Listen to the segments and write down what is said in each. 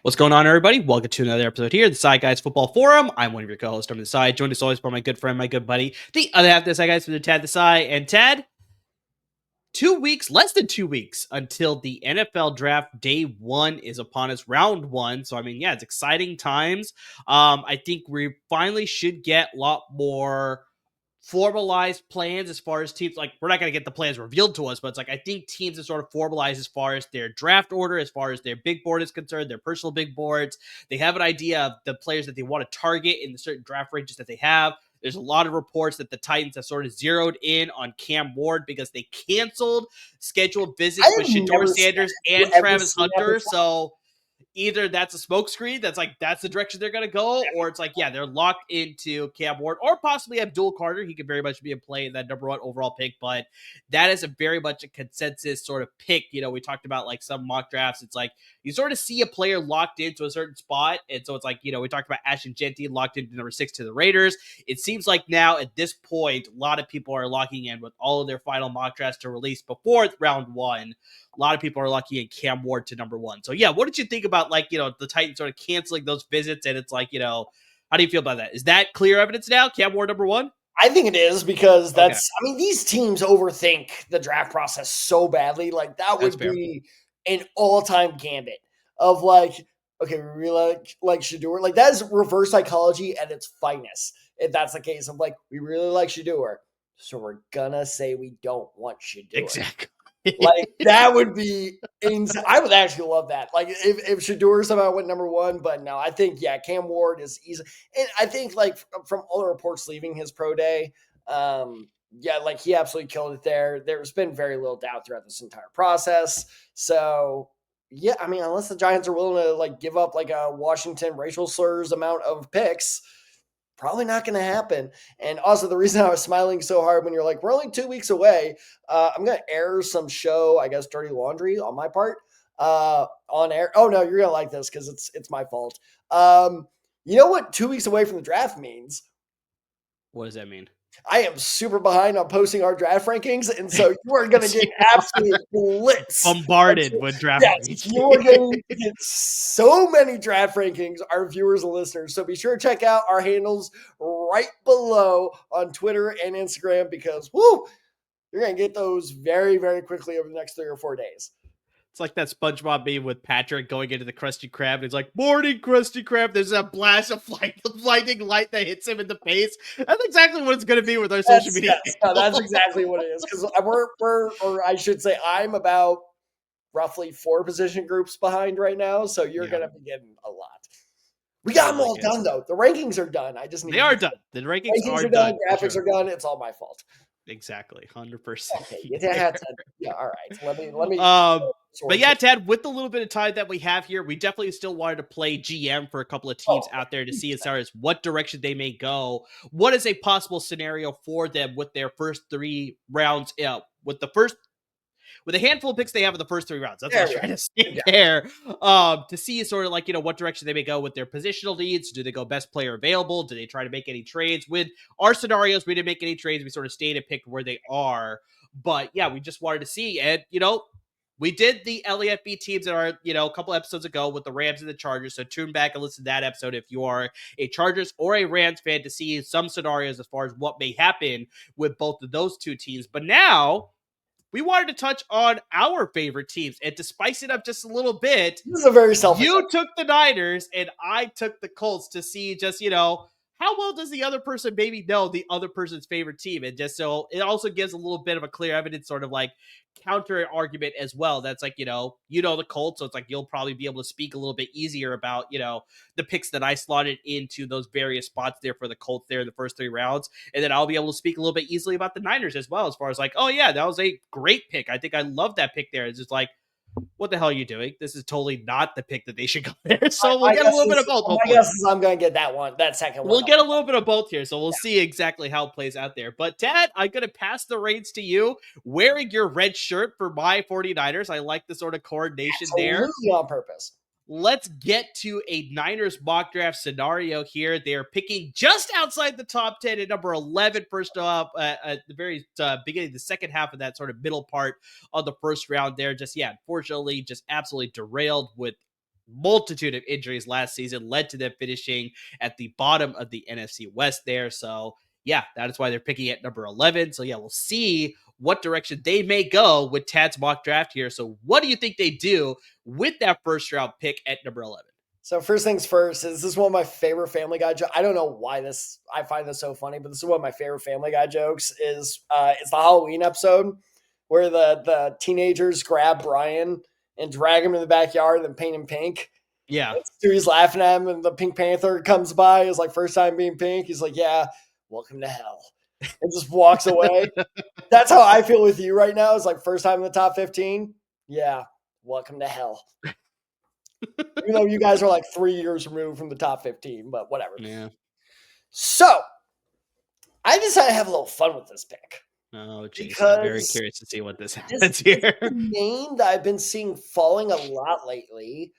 What's going on, everybody? Welcome to another episode here, the Side Guys Football Forum. I'm one of your co-hosts on the side, joined as always by my good friend, my good buddy, the other half of the Side Guys, Mr. Tad the Side. And Tad, 2 weeks, less than 2 weeks until the NFL draft day one is upon us, round one. So, I mean, yeah, it's exciting times. I think we finally should get a lot more formalized plans as far as teams. Like, we're not going to get the plans revealed to us, but it's like I think teams have sort of formalized as far as their draft order, as far as their big board is concerned, their personal big boards. They have an idea of the players that they want to target in the certain draft ranges that they have. There's a lot of reports that the Titans have sort of zeroed in on Cam Ward because they canceled scheduled visits with Shedeur Sanders and Travis Hunter. So either that's a smokescreen, that's the direction they're going to go, or it's like, yeah, they're locked into Cam Ward, or possibly Abdul Carter. He could very much be in play in that number one overall pick, but that is a very much a consensus sort of pick. You know, we talked about like some mock drafts. It's like you sort of see a player locked into a certain spot, and so it's like, you know, we talked about Ashton Genty locked into number 6 to the Raiders. It seems like now at this point, a lot of people are locking in with all of their final mock drafts to release before round one. A lot of people are lucky in Cam Ward to number one. So, yeah, what did you think about, like, you know, the Titans sort of canceling those visits? And it's like, you know, how do you feel about that? Is that clear evidence now? Cam Ward number one? I think it is because I mean, these teams overthink the draft process so badly. Like, that would be an all-time gambit of like, okay, we really like Shedeur. Like, that is reverse psychology at its finest. If that's the case of like, we really like Shedeur, so we're gonna say we don't want Shedeur. Exactly. Like, that would be insane. I would actually love that. Like, if Shedeur somehow went number one, but no, I think, yeah, Cam Ward is easy. And I think, like, from all the reports leaving his pro day, yeah, like, he absolutely killed it there. There's been very little doubt throughout this entire process. So, yeah, I mean, unless the Giants are willing to, like, give up, like, a Washington racial slurs amount of picks, probably not going to happen. And also, the reason I was smiling so hard when you're like, we're only 2 weeks away, I'm going to air some show, I guess, dirty laundry on my part on air. Oh, no, you're going to like this because it's my fault. You know what 2 weeks away from the draft means? What does that mean? I am super behind on posting our draft rankings, and so you are going to get absolutely blitzed. Bombarded with draft rankings. You are going to get so many draft rankings, our viewers and listeners. So be sure to check out our handles right below on Twitter and Instagram because, whoo, you're going to get those very, very quickly over the next 3 or 4 days. It's like that SpongeBob meme with Patrick going into the Krusty Krab, and he's like, "Morning, Krusty Krab." There's a blast of lightning light that hits him in the face. That's exactly what it's going to be with our social media. Yes, no, that's exactly what it is. Because or I should say, I'm about roughly 4 position groups behind right now, so you're going to be getting a lot. We got them all done, though. The rankings are done. They are done. The rankings are done. Graphics are done. It's all my fault. Exactly, 100%. Okay, yeah, all right. Let me. But yeah, Tad, with the little bit of time that we have here, we definitely still wanted to play GM for a couple of teams out there to see as far as what direction they may go. What is a possible scenario for them with their first 3 rounds? With a handful of picks they have in the first 3 rounds. That's what I was trying to say there. To see sort of like, you know, what direction they may go with their positional needs. Do they go best player available? Do they try to make any trades? With our scenarios, we didn't make any trades. We sort of stayed and picked where they are. But yeah, we just wanted to see. And, you know, we did the LAFB teams that are, you know, a couple episodes ago with the Rams and the Chargers. So tune back and listen to that episode if you are a Chargers or a Rams fan to see some scenarios as far as what may happen with both of those two teams. But now we wanted to touch on our favorite teams, and to spice it up just a little bit, this is a very selfish. You took the Niners, and I took the Colts to see just, you know, how well does the other person maybe know the other person's favorite team, and just so it also gives a little bit of a clear evidence, sort of like counter argument as well. That's like, you know the Colts, so it's like you'll probably be able to speak a little bit easier about, you know, the picks that I slotted into those various spots there for the Colts there in the first 3 rounds, and then I'll be able to speak a little bit easily about the Niners as well, as far as like, oh yeah, that was a great pick. I think I love that pick there. It's just like, what the hell are you doing? This is totally not the pick that they should go there. So we'll get a little bit of both. My guess is I'm going to get that second one. We'll get a little bit of both here. So we'll see exactly how it plays out there. But Tad, I'm going to pass the reins to you, wearing your red shirt for my 49ers. I like the sort of coordination there. On purpose. Let's get to a Niners mock draft scenario here. They're picking just outside the top 10 at number 11, first off, at the very beginning, the second half of that sort of middle part of the first round there. Just, yeah, unfortunately, just absolutely derailed with multitude of injuries last season led to them finishing at the bottom of the NFC West there. So yeah, that is why they're picking at number 11. So yeah, we'll see what direction they may go with Tad's mock draft here. So what do you think they do with that first round pick at number 11? So first things first, is this is one of my favorite Family Guy jokes. I don't know why I find this so funny, but this is one of my favorite Family Guy jokes is it's the Halloween episode where the teenagers grab Brian and drag him in the backyard and then paint him pink. Yeah. And Stewie's laughing at him and the Pink Panther comes by. It's like first time being pink. He's like, yeah, welcome to hell. And just walks away. That's how I feel with you right now. It's like first time in the top 15. Yeah, welcome to hell. Even though you guys are like 3 years removed from the top 15, but whatever. Yeah. So I decided to have a little fun with this pick. Oh, geez. I'm very curious to see what this happens here. This is a name that I've been seeing falling a lot lately,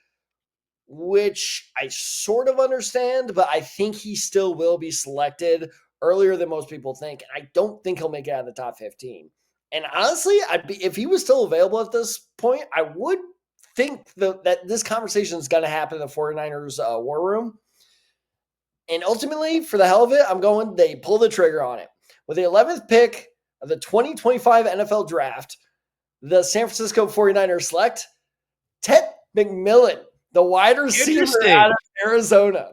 which I sort of understand, but I think he still will be selected earlier than most people think. And I don't think he'll make it out of the top 15. And honestly, if he was still available at this point, I would think that this conversation is going to happen in the 49ers war room. And ultimately, for the hell of it, they pull the trigger on it. With the 11th pick of the 2025 NFL draft, the San Francisco 49ers select Tetairoa McMillan, the wide receiver out of Arizona.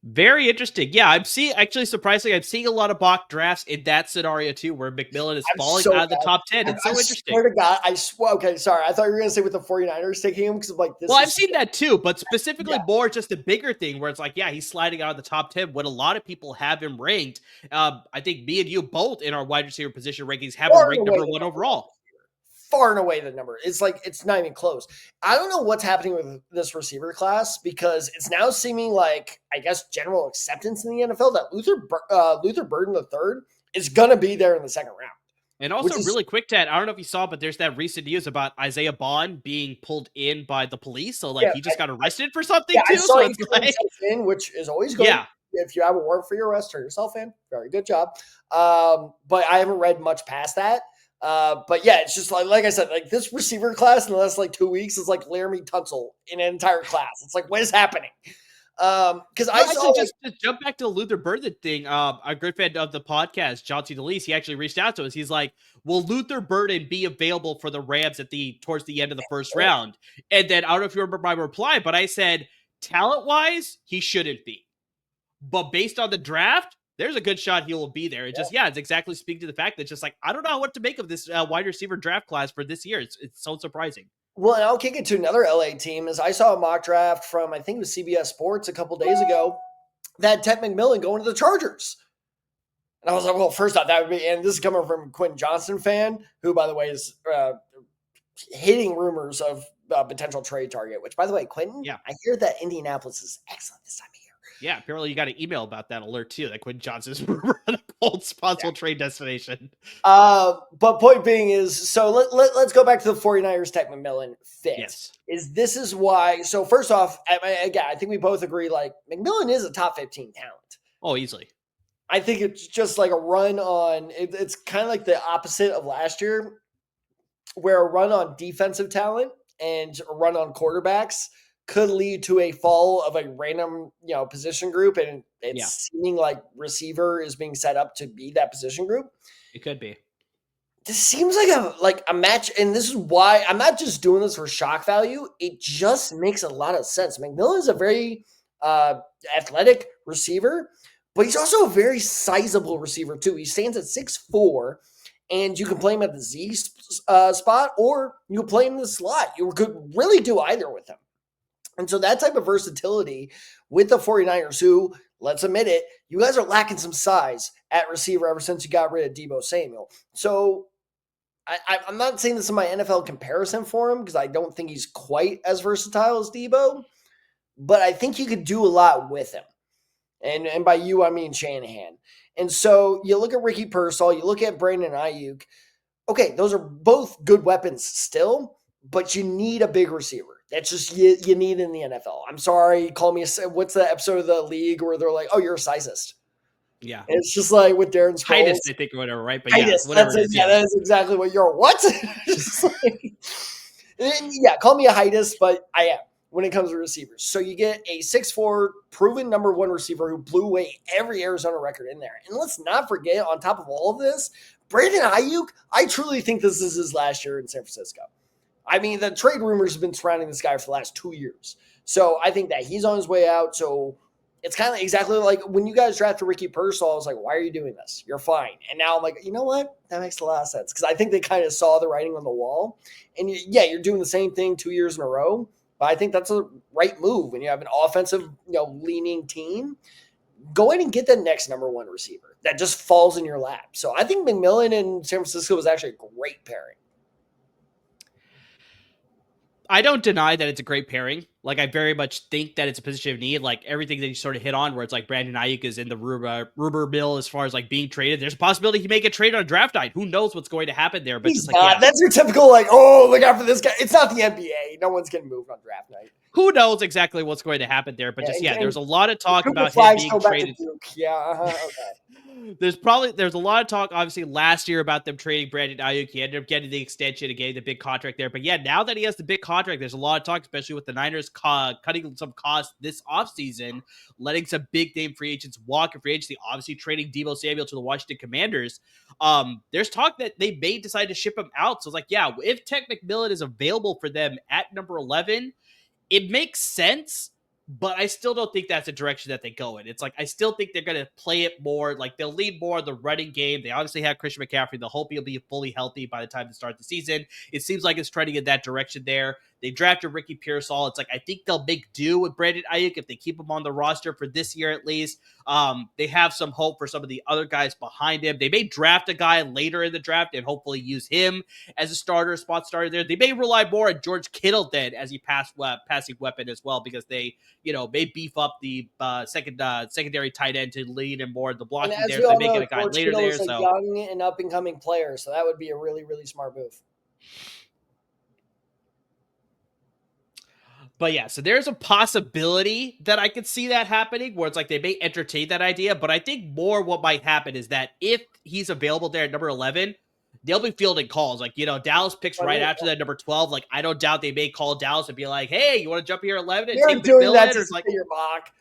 Very interesting. Yeah, actually surprisingly, I'm seeing a lot of mock drafts in that scenario too, where McMillan is falling out of the top 10. It's so interesting. Swear to God, okay, sorry. I thought you were going to say with the 49ers taking him because I'm like, this. Well, I've seen that too, but specifically more just a bigger thing where it's like, yeah, he's sliding out of the top 10 when a lot of people have him ranked. I think me and you both in our wide receiver position rankings have him ranked number 1 overall. Far and away the number. It's like, it's not even close. I don't know what's happening with this receiver class because it's now seeming like, I guess, general acceptance in the NFL that Luther Burden III is going to be there in the second round. And also really quick, Ted, I don't know if you saw, but there's that recent news about Isaiah Bond being pulled in by the police. So he just got arrested for something too. I saw so it's in, which is always good. Yeah. If you have a warrant for your arrest, turn yourself in. Very good job. But I haven't read much past that. But yeah, it's just like I said, like this receiver class in the last 2 weeks is like Laramie Tunsil in an entire class. It's like, what is happening? Because I saw just to jump back to the Luther Burden thing. A good fan of the podcast, John C. DeLeese, he actually reached out to us. He's like, "Will Luther Burden be available for the Rams towards the end of the first round?" And then I don't know if you remember my reply, but I said, talent wise, he shouldn't be, but based on the draft, there's a good shot he will be there. It's it's exactly speaking to the fact that it's just like, I don't know what to make of this wide receiver draft class for this year. It's so surprising. Well, and I'll kick it to another LA team is I saw a mock draft from, I think it was CBS Sports a couple days ago that had Tetairoa McMillan going to the Chargers. And I was like, well, first off, that would be, and this is coming from a Quentin Johnston fan, who, by the way, is hitting rumors of potential trade target, which, by the way, Quentin, I hear that Indianapolis is excellent this time of year. Yeah, apparently you got an email about that alert too, that Quentin Johnston's rumor of the Colts possible trade destination. But point being is, so let's go back to the 49ers Tetairoa McMillan fit. Yes. This is why, so first off, again, I think we both agree, like, McMillan is a top 15 talent. Oh, easily. I think it's just like a run on, it's kind of like the opposite of last year, where a run on defensive talent and a run on quarterbacks could lead to a fall of a random, position group, and it's seeming like receiver is being set up to be that position group. It could be. This seems like a match, and this is why I'm not just doing this for shock value. It just makes a lot of sense. McMillan is a very athletic receiver, but he's also a very sizable receiver too. He stands at 6'4", and you can play him at the Z spot, or you can play him in the slot. You could really do either with him. And so that type of versatility with the 49ers, who, let's admit it, you guys are lacking some size at receiver ever since you got rid of Deebo Samuel. So I'm not saying this in my NFL comparison for him because I don't think he's quite as versatile as Deebo, but I think you could do a lot with him. And by you, I mean Shanahan. And so you look at Ricky Pearsall, you look at Brandon Aiyuk. Okay, those are both good weapons still, but you need a big receiver. That's just you need in the NFL. I'm sorry, call me what's the episode of the league where they're like, "Oh, you're a sizist." Yeah, and it's just like with Darren Sproles. Heightus, I think, or whatever, right? But Heightus, whatever. That is exactly what you're. What? Just like, call me a Heightus, but I am. when it comes to receivers. So you get a 6'4", proven number one receiver who blew away every Arizona record in there. And let's not forget, on top of all of this, Brandon Aiyuk, I truly think this is his last year in San Francisco. I mean, the trade rumors have been surrounding this guy for the last 2 years. So I think that he's on his way out. So it's kind of exactly like when you guys drafted Ricky Pearsall, I was like, why are you doing this? You're fine. And now I'm like, you know what? That makes a lot of sense. Because I think they kind of saw the writing on the wall. And you're doing the same thing 2 years in a row. But I think that's a right move when you have an offensive, leaning team. Go ahead and get the next number one receiver that just falls in your lap. So I think McMillan in San Francisco was actually a great pairing. I don't deny that it's a great pairing. Like, I very much think that it's a position of need. Like, everything that you sort of hit on, where it's like Brandon Aiyuk is in the rumor mill as far as like being traded. There's a possibility he may get traded on draft night. Who knows what's going to happen there? But he's just like, that's your typical like, oh, look out for this guy. It's not the NBA. No one's getting moved on draft night. Who knows exactly what's going to happen there? But there's a lot of talk about him being traded. Okay. There's a lot of talk, obviously, last year about them trading Brandon Aiyuk. He ended up getting the extension and getting the big contract there. But now that he has the big contract, there's a lot of talk, especially with the Niners cutting some costs this offseason, letting some big name free agents walk in free agency, obviously trading Deebo Samuel to the Washington Commanders. There's talk that they may decide to ship him out. So it's like, if Tech McMillan is available for them at number 11, it makes sense, but I still don't think that's the direction that they go in. It's like, I still think they're going to play it more. Like, they'll lead more on the running game. They obviously have Christian McCaffrey. They'll hope he'll be fully healthy by the time to start the season. It seems like it's trending in that direction there. They drafted Ricky Pearsall. It's like, I think they'll make do with Brandon Aiyuk if they keep him on the roster for this year at least. They have some hope for some of the other guys behind him. They may draft a guy later in the draft and hopefully use him as a spot starter there. They may rely more on George Kittle then as he passing weapon as well, because they, may beef up the secondary tight end to lead and more the blocking there. So they may get a guy George later Kittle there. is a young and up and coming player, so that would be a really, really smart move. But so there's a possibility that I could see that happening, where it's like they may entertain that idea. But I think more what might happen is that if he's available there at number 11, they'll be fielding calls. Like, Dallas picks right after that number 12. Like, I don't doubt they may call Dallas and be like, hey, you want to jump here at 11 and take doing that McMillan? to like your mock.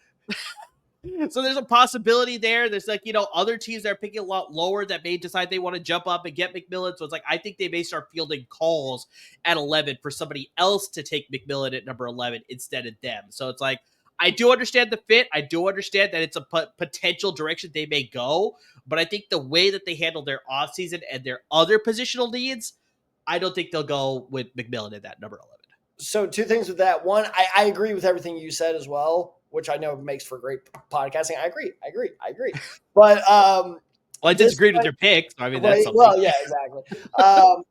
So there's a possibility there. There's like, other teams that are picking a lot lower that may decide they want to jump up and get McMillan. So it's like, I think they may start fielding calls at 11 for somebody else to take McMillan at number 11 instead of them. So it's like, I do understand the fit. I do understand that it's a potential direction they may go. But I think the way that they handle their offseason and their other positional needs, I don't think they'll go with McMillan at that number 11. So two things with that. One, I agree with everything you said as well, which I know makes for great podcasting. I agree. But well, I disagreed with your picks. So I mean, that's something. Well, yeah, exactly.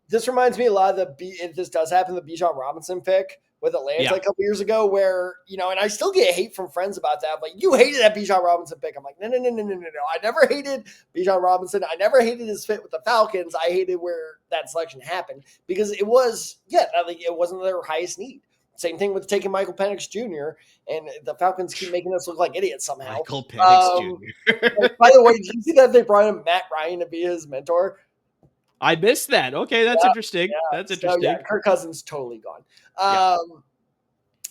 This reminds me a lot of if this does happen, the Bijan Robinson pick with Atlanta a couple years ago, where and I still get hate from friends about that. Like, you hated that Bijan Robinson pick. I'm like, no. I never hated Bijan Robinson. I never hated his fit with the Falcons. I hated where that selection happened because it was it wasn't their highest need. Same thing with taking Michael Penix Jr. and the Falcons keep making us look like idiots somehow. Michael Penix Jr. By the way, did you see that they brought in Matt Ryan to be his mentor? I missed that. Okay, that's interesting. That's interesting. So, Kirk Cousins totally gone.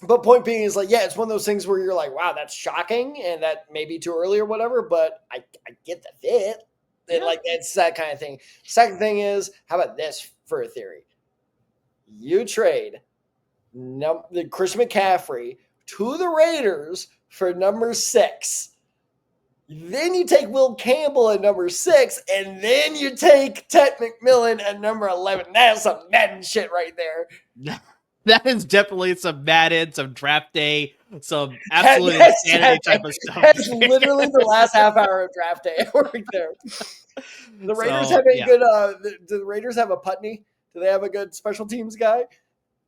But point being is like, it's one of those things where you're like, wow, that's shocking, and that may be too early or whatever, but I get the fit. And like, it's that kind of thing. Second thing is, how about this for a theory? You trade Christian McCaffrey to the Raiders for number 6. Then you take Will Campbell at number 6, and then you take Tet McMillan at number 11. That's some Madden shit right there. That is definitely some Madden, some draft day, some absolute insanity type of stuff. That's literally the last half hour of draft day right there. The Raiders have a good. Do the Raiders have a Putney? Do they have a good special teams guy?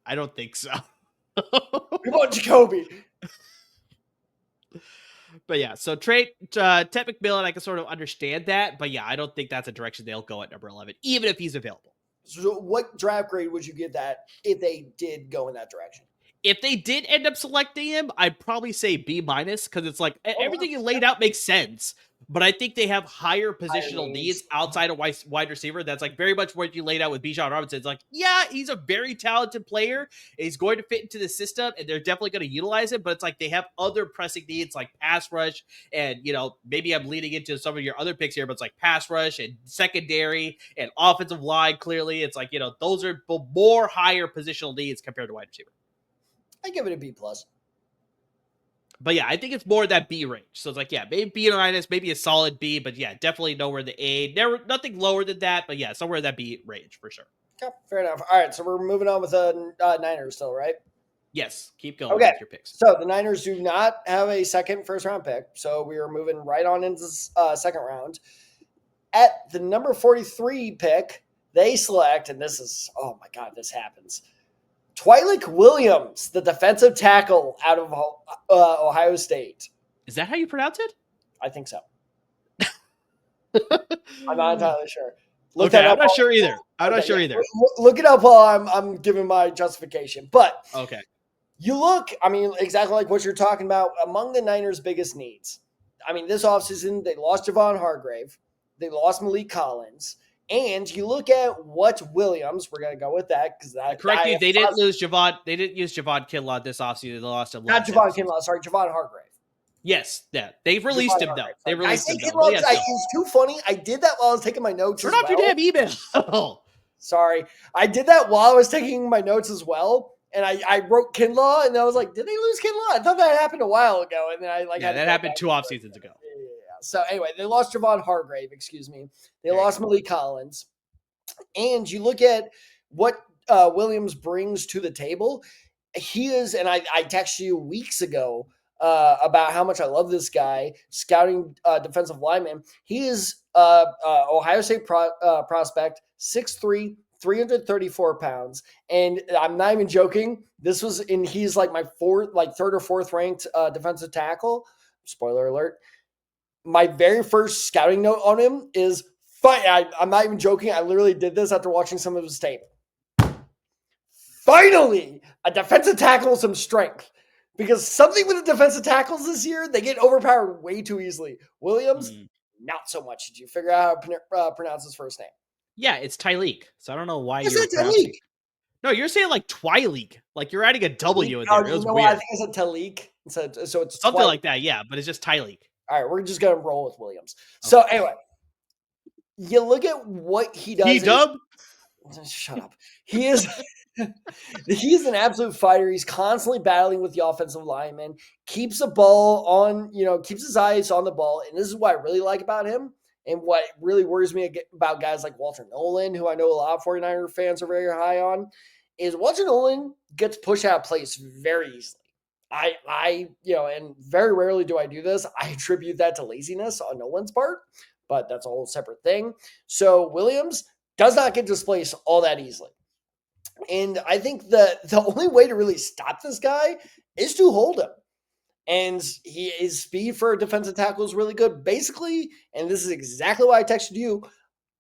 I don't think so. We want Jacoby. But so Tet McMillan, I can sort of understand that. But I don't think that's a direction they'll go at number 11, even if he's available. So what draft grade would you give that if they did go in that direction? If they did end up selecting him, I'd probably say B minus because it's like everything you laid out makes sense. But I think they have higher positional needs outside of wide receiver. That's like very much what you laid out with Bijan Robinson. It's like, yeah, he's a very talented player. He's going to fit into the system, and they're definitely going to utilize it. But it's like they have other pressing needs like pass rush. And, maybe I'm leading into some of your other picks here, but it's like pass rush and secondary and offensive line. Clearly, it's like, those are more higher positional needs compared to wide receiver. I give it a B plus. But yeah, I think it's more that B range. So it's like, yeah, maybe B minus, maybe a solid B, but yeah, definitely nowhere in the A. Nothing lower than that, but yeah, somewhere in that B range for sure. Okay, fair enough. All right, so we're moving on with the Niners still, right? Yes, keep going with your picks. So the Niners do not have a second first-round pick, so we are moving right on into the second round. At the number 43 pick, they select, and this is, oh my God, this happens. Trent Williams, the defensive tackle out of Ohio State. Is that how you pronounce it? I think so. I'm not entirely sure. I'm not sure either. Look it up while I'm giving my justification. But okay, you look, exactly like what you're talking about, among the Niners' biggest needs. This offseason, they lost Javon Hargrave. They lost Malik Collins. And you look at what Williams, we're going to go with that because that. Correct you. They didn't lose Javon. They didn't use Javon Kinlaw this offseason. They lost him. Not Javon Kinlaw. Sorry, Javon Hargrave. Yes, they've released him though. They released him. It was too funny. I did that while I was taking my notes. Turn off your damn email. Sorry, I did that while I was taking my notes as well. And I wrote Kinlaw, and I was like, did they lose Kinlaw? I thought that happened a while ago. And then that happened 2 off seasons ago. Yeah. So anyway, they lost Javon Hargrave. Excuse me. They lost Malik Collins. And you look at what Williams brings to the table. He is, and I texted you weeks ago about how much I love this guy, scouting defensive lineman. He is Ohio State prospect, 6'3", 334 pounds. And I'm not even joking. He's like my third or fourth ranked defensive tackle. Spoiler alert. My very first scouting note on him is, I'm not even joking. I literally did this after watching some of his tape. Finally, a defensive tackle with some strength. Because something with the defensive tackles this year, they get overpowered way too easily. Williams, not so much. Did you figure out how to pronounce his first name? Yeah, it's Tyleek. So I don't know why you're Tyleek. No, you're saying like Twileek. Like you're adding a W in there. It was weird. I think it's a Tyleek. So it's something like that, yeah. But it's just Tyleek. All right, we're just going to roll with Williams. Okay. So anyway, you look at what he does. T-Dub? Shut up. He is he's an absolute fighter. He's constantly battling with the offensive lineman, keeps the ball on, keeps his eyes on the ball. And this is what I really like about him. And what really worries me about guys like Walter Nolan, who I know a lot of 49er fans are very high on, is Walter Nolan gets pushed out of place very easily. And very rarely do I do this. I attribute that to laziness on Nolan's part, but that's a whole separate thing. So Williams does not get displaced all that easily. And I think the only way to really stop this guy is to hold him. And his speed for a defensive tackle is really good. Basically, and this is exactly why I texted you,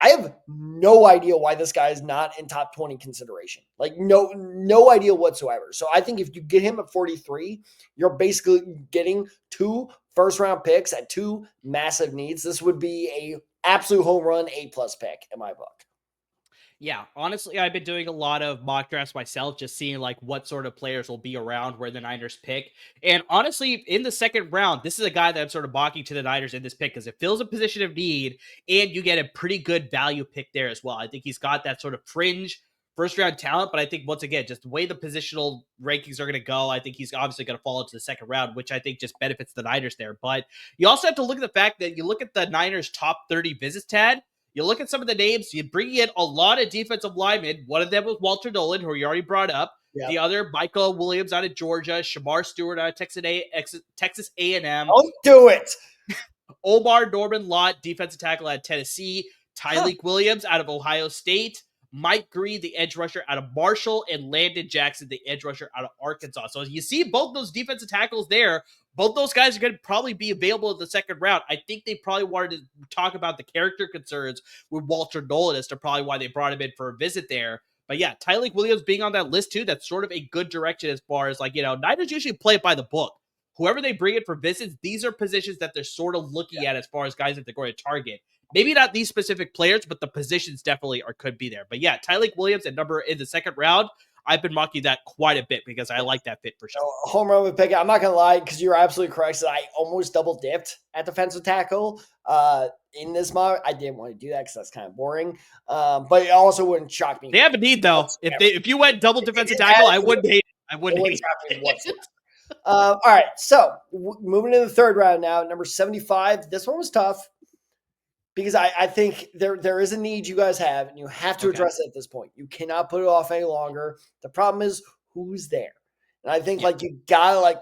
I have no idea why this guy is not in top 20 consideration. Like no idea whatsoever. So I think if you get him at 43, you're basically getting 2 first-round picks at 2 massive needs. This would be a absolute home run A+ pick in my book. Yeah, honestly, I've been doing a lot of mock drafts myself, just seeing like what sort of players will be around where the Niners pick. And honestly, in the second round, this is a guy that I'm sort of balking to the Niners in this pick because it fills a position of need and you get a pretty good value pick there as well. I think he's got that sort of fringe first round talent, but I think once again, just the way the positional rankings are going to go, I think he's obviously going to fall into the second round, which I think just benefits the Niners there. But you also have to look at the fact that you look at the Niners top 30 visits, Tad. You look at some of the names, you bring in a lot of defensive linemen. One of them was Walter Nolan, who you already brought up. Yep. The other, Michael Williams out of Georgia, Shamar Stewart out of Texas A&M. Don't do it. Omar Norman Lott, defensive tackle out of Tennessee. Tyleek Williams out of Ohio State. Mike Green, the edge rusher out of Marshall, and Landon Jackson, the edge rusher out of Arkansas. So you see both those defensive tackles there. Both those guys are going to probably be available in the second round. I think they probably wanted to talk about the character concerns with Walter Nolan as to probably why they brought him in for a visit there. But But yeah, Tyreek Williams being on that list too, that's sort of a good direction as far as like, Niners usually play it by the book. Whoever they bring in for visits, these are positions that they're sort of looking at as far as guys that they're going to target. Maybe not these specific players, but the positions definitely could be there. But yeah, Tyreek Williams at number in the second round, I've been mocking that quite a bit because I like that fit for sure. Home run with Pickett. I'm not going to lie because you're absolutely correct. So I almost double dipped at defensive tackle in this mock. I didn't want to do that because that's kind of boring. But it also wouldn't shock me. They have a need though. If you went double defensive tackle, I wouldn't hate it. I wouldn't hate it. All right. So moving to the third round now, number 75. This one was tough because I think there is a need you guys have, and you have to address it at this point. You cannot put it off any longer. The problem is who's there. And I think you gotta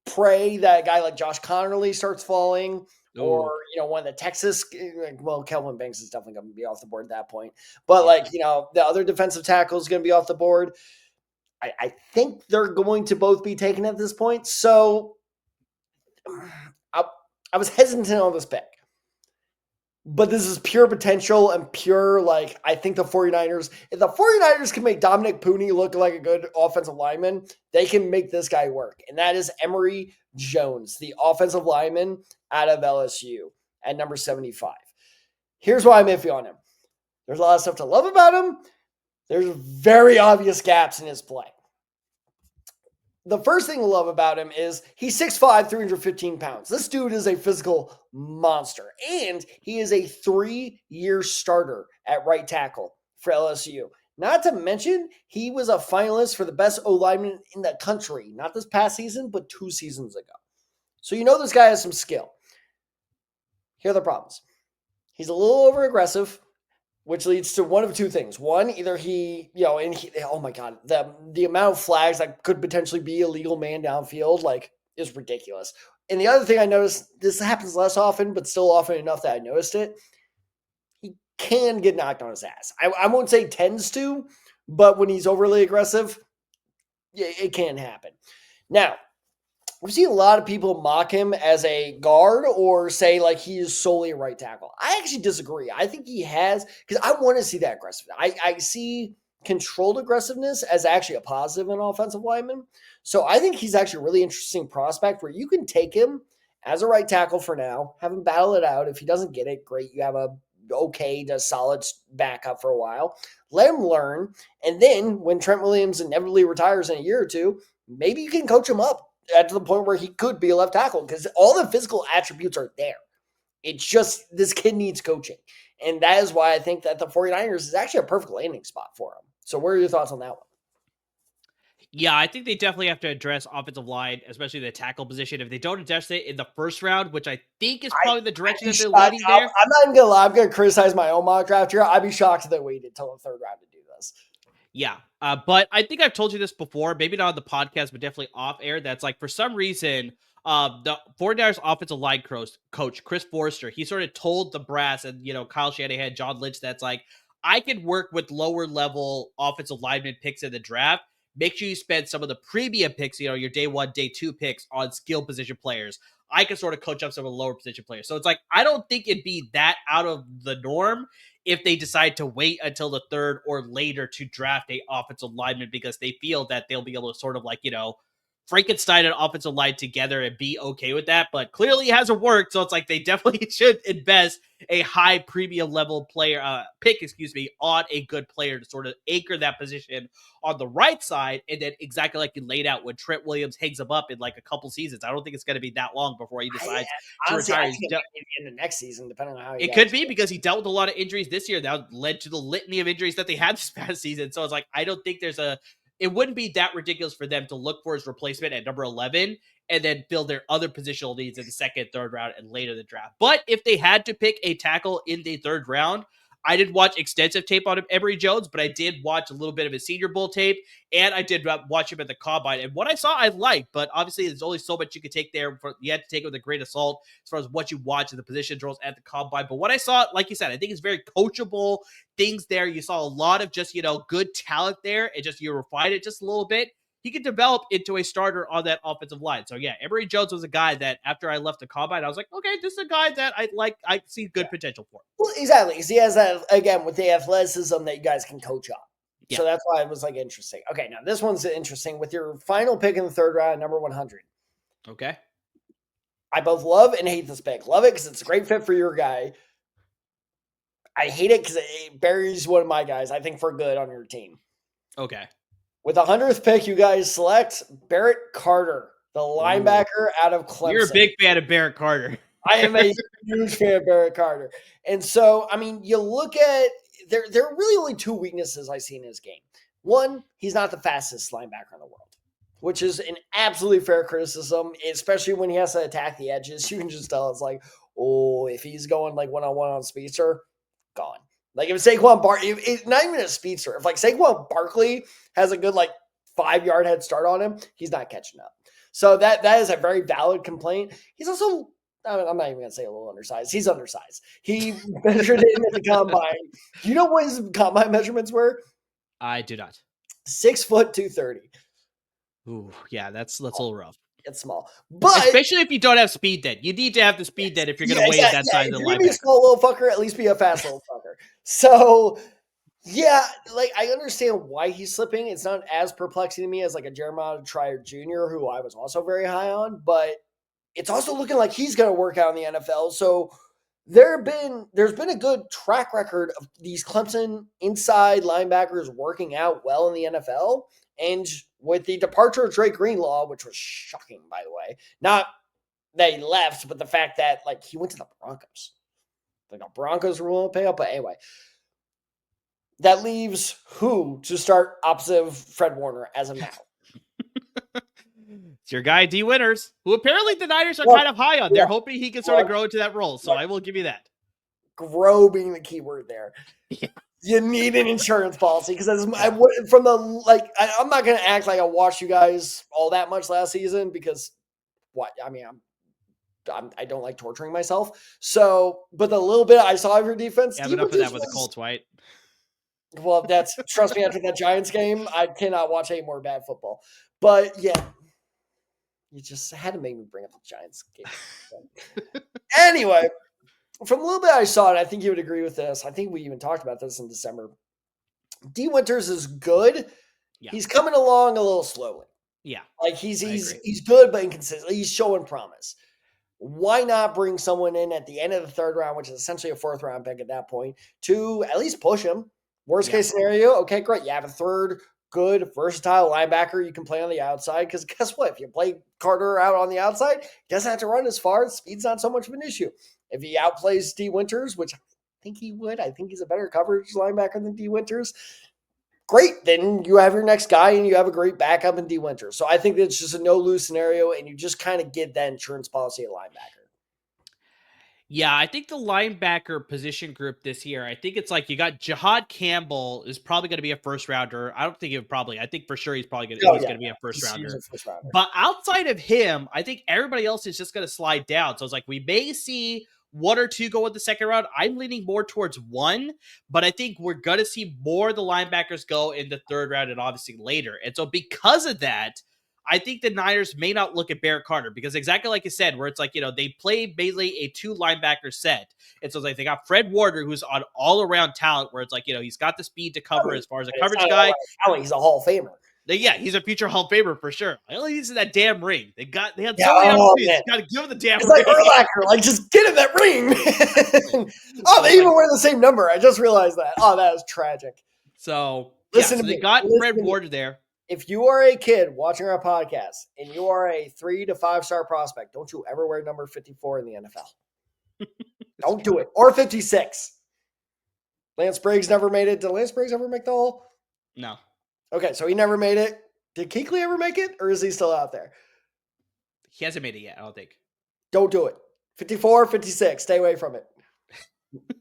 pray that a guy like Josh Connerly starts falling. Ooh. Or, one of the Texas, Kelvin Banks is definitely going to be off the board at that point. But the other defensive tackle is going to be off the board. I think they're going to both be taken at this point. So I was hesitant on this pick. But this is pure potential and pure, I think the 49ers, if the 49ers can make Dominic Pooney look like a good offensive lineman, they can make this guy work. And that is Emory Jones, the offensive lineman out of LSU at number 75. Here's why I'm iffy on him. There's a lot of stuff to love about him. There's very obvious gaps in his play. The first thing to love about him is he's 6'5", 315 pounds. This dude is a physical monster. And he is a 3-year starter at right tackle for LSU. Not to mention, he was a finalist for the best O-lineman in the country. Not this past season, but 2 seasons ago. So this guy has some skill. Here are the problems. He's a little over-aggressive, which leads to one of two things. One, either oh my God, the amount of flags that could potentially be illegal man downfield, is ridiculous. And the other thing I noticed, this happens less often, but still often enough that I noticed it, he can get knocked on his ass. I won't say tends to, but when he's overly aggressive, it can happen. Now, we've seen a lot of people mock him as a guard or say he is solely a right tackle. I actually disagree. I think he has, because I want to see that aggressiveness. I see controlled aggressiveness as actually a positive in offensive lineman. So I think he's actually a really interesting prospect where you can take him as a right tackle for now, have him battle it out. If he doesn't get it, great. You have a okay to solid backup for a while. Let him learn. And then when Trent Williams inevitably retires in a year or two, maybe you can coach him up to the point where he could be a left tackle because all the physical attributes are there. It's just this kid needs coaching. And that is why I think that the 49ers is actually a perfect landing spot for him. So what are your thoughts on that one? Yeah, I think they definitely have to address offensive line, especially the tackle position. If they don't address it in the first round, which I think is probably the direction that they're leading there. I'm not even going to lie. I'm going to criticize my own mock draft here. I'd be shocked if they waited until the third round to do this. Yeah, but I think I've told you this before, maybe not on the podcast, but definitely off air. That's for some reason, the 49ers offensive line coach, Chris Forrester, he sort of told the brass and, Kyle Shanahan, John Lynch, that's I can work with lower level offensive lineman picks in the draft. Make sure you spend some of the premium picks, your day 1, day 2 picks on skill position players. I can sort of coach up some of the lower position players. So it's I don't think it'd be that out of the norm if they decide to wait until the third or later to draft a offensive lineman because they feel that they'll be able to sort of Frankenstein an offensive line together and be okay with that. But clearly it hasn't worked. So it's they definitely should invest a high premium level player pick on a good player to sort of anchor that position on the right side. And then exactly like you laid out when Trent Williams hangs him up in a couple seasons. I don't think it's going to be that long before he decides to retire. In the next season, depending on how it could be because he dealt with a lot of injuries this year that led to the litany of injuries that they had this past season. So it's I don't think it wouldn't be that ridiculous for them to look for his replacement at number 11 and then fill their other positional needs in the second, third round, and later the draft. But if they had to pick a tackle in the third round, I didn't watch extensive tape on him, Emory Jones, but I did watch a little bit of his Senior Bowl tape, and I did watch him at the Combine. And what I saw, I liked, but obviously there's only so much you could take there. You had to take it with a grain of salt as far as what you watch in the position drills at the Combine. But what I saw, like you said, I think it's very coachable things there. You saw a lot of just, good talent there, and just you refine it just a little bit. he could develop into a starter on that offensive line. So yeah, Emory Jones was a guy that after I left the combine, I was like, okay, this is a guy that I see good potential for. Well, exactly. Because he has that, again, with the athleticism that you guys can coach up. Yeah. So that's why it was like interesting. Okay, now this one's interesting. With your final pick in the third round, number 100. Okay. I both love and hate this pick. Love it because it's a great fit for your guy. I hate it because it buries one of my guys, I think, for good on your team. Okay. With the 100th pick, you guys select Barrett Carter, the linebacker out of Clemson. You're a big fan of Barrett Carter. I am a huge fan of Barrett Carter. And so, I mean, you look at there are really only two weaknesses I see in his game. One, he's not the fastest linebacker in the world, which is an absolutely fair criticism, especially when he has to attack the edges. You can just tell it's like, oh, if he's going like one-on-one on speedster, gone. Like if Saquon it's not even a speedster. If like Saquon Barkley has a good like 5-yard head start on him, he's not catching up. So that is a very valid complaint. He's also, I'm not even going to say a little undersized. He's undersized. He measured in at the combine. Do you know what his combine measurements were? I do not. 6 foot 230. Ooh, yeah, that's a little rough. It's small, but especially if you don't have speed. Then you need to have the speed. Then if you're going to weigh that size of the linebacker, be a small little fucker, at least be a fast little fucker. So, yeah, like I understand why he's slipping. It's not as perplexing to me as like a Jeremiah Trier Jr., who I was also very high on, but it's also looking like he's going to work out in the NFL. So there's been a good track record of these Clemson inside linebackers working out well in the NFL. And with the departure of Dre Greenlaw, which was shocking, by the way, not that he left, but the fact that like he went to the Broncos. Like the Broncos were willing to pay up, but anyway. That leaves who to start opposite of Fred Warner as of now? It's your guy, D. Winters, who apparently the Niners are kind of high on. They're hoping he can sort of grow into that role, so I will give you that. Grow being the key word there. Yeah. You need an insurance policy because I'm not going to act like I watched you guys all that much last season because I don't like torturing myself. So, but the little bit I saw of your defense, yeah, enough of that with the Colts, White. Well, trust me, after that Giants game, I cannot watch any more bad football. But yeah, you just had to make me bring up the Giants game. Anyway, from a little bit I saw, and I think you would agree with this. I think we even talked about this in December. D. Winters is good. Yeah. He's coming along a little slowly. Yeah. Like he's good, but inconsistent. He's showing promise. Why not bring someone in at the end of the third round, which is essentially a 4th round pick at that point, to at least push him? Worst case scenario, okay, great. You have a third good, versatile linebacker you can play on the outside. Because guess what? If you play Carter out on the outside, he doesn't have to run as far. Speed's not so much of an issue. If he outplays D. Winters, which I think he would, I think he's a better coverage linebacker than D. Winters. Great. Then you have your next guy and you have a great backup in D. Winters. So I think it's just a no-lose scenario, and you just kind of get that insurance policy at linebacker. Yeah, I think the linebacker position group this year, I think it's like you got Jihad Campbell is probably going to be a first rounder. I don't think I think for sure he's probably going to be a first rounder. But outside of him, I think everybody else is just going to slide down. So it's like we may see 1 or 2 go in the second round. I'm leaning more towards 1, but I think we're going to see more of the linebackers go in the third round and obviously later. And so because of that, I think the Niners may not look at Barrett Carter because exactly like you said, where it's like, they play basically a 2 linebacker set. And so it's like they got Fred Warner, who's on all around talent, where it's like, he's got the speed to cover as far as a coverage guy. He's a Hall of Famer. Yeah, he's a future Hall of Famer for sure. I only need that damn ring. They had so many opportunities. Got to give him the damn ring. It's like Urlacher, like just get him that ring. They even wear the same number. I just realized that. Oh, that is tragic. So listen to me. They got Fred Warner there. If you are a kid watching our podcast and you are a 3 to 5 star prospect, don't you ever wear number 54 in the NFL. Don't do it. Or 56. Lance Briggs never made it. Did Lance Briggs ever make the hole? No. Okay, so he never made it. Did Kuechly ever make it? Or is he still out there? He hasn't made it yet, I don't think. Don't do it. 54, 56. Stay away from it.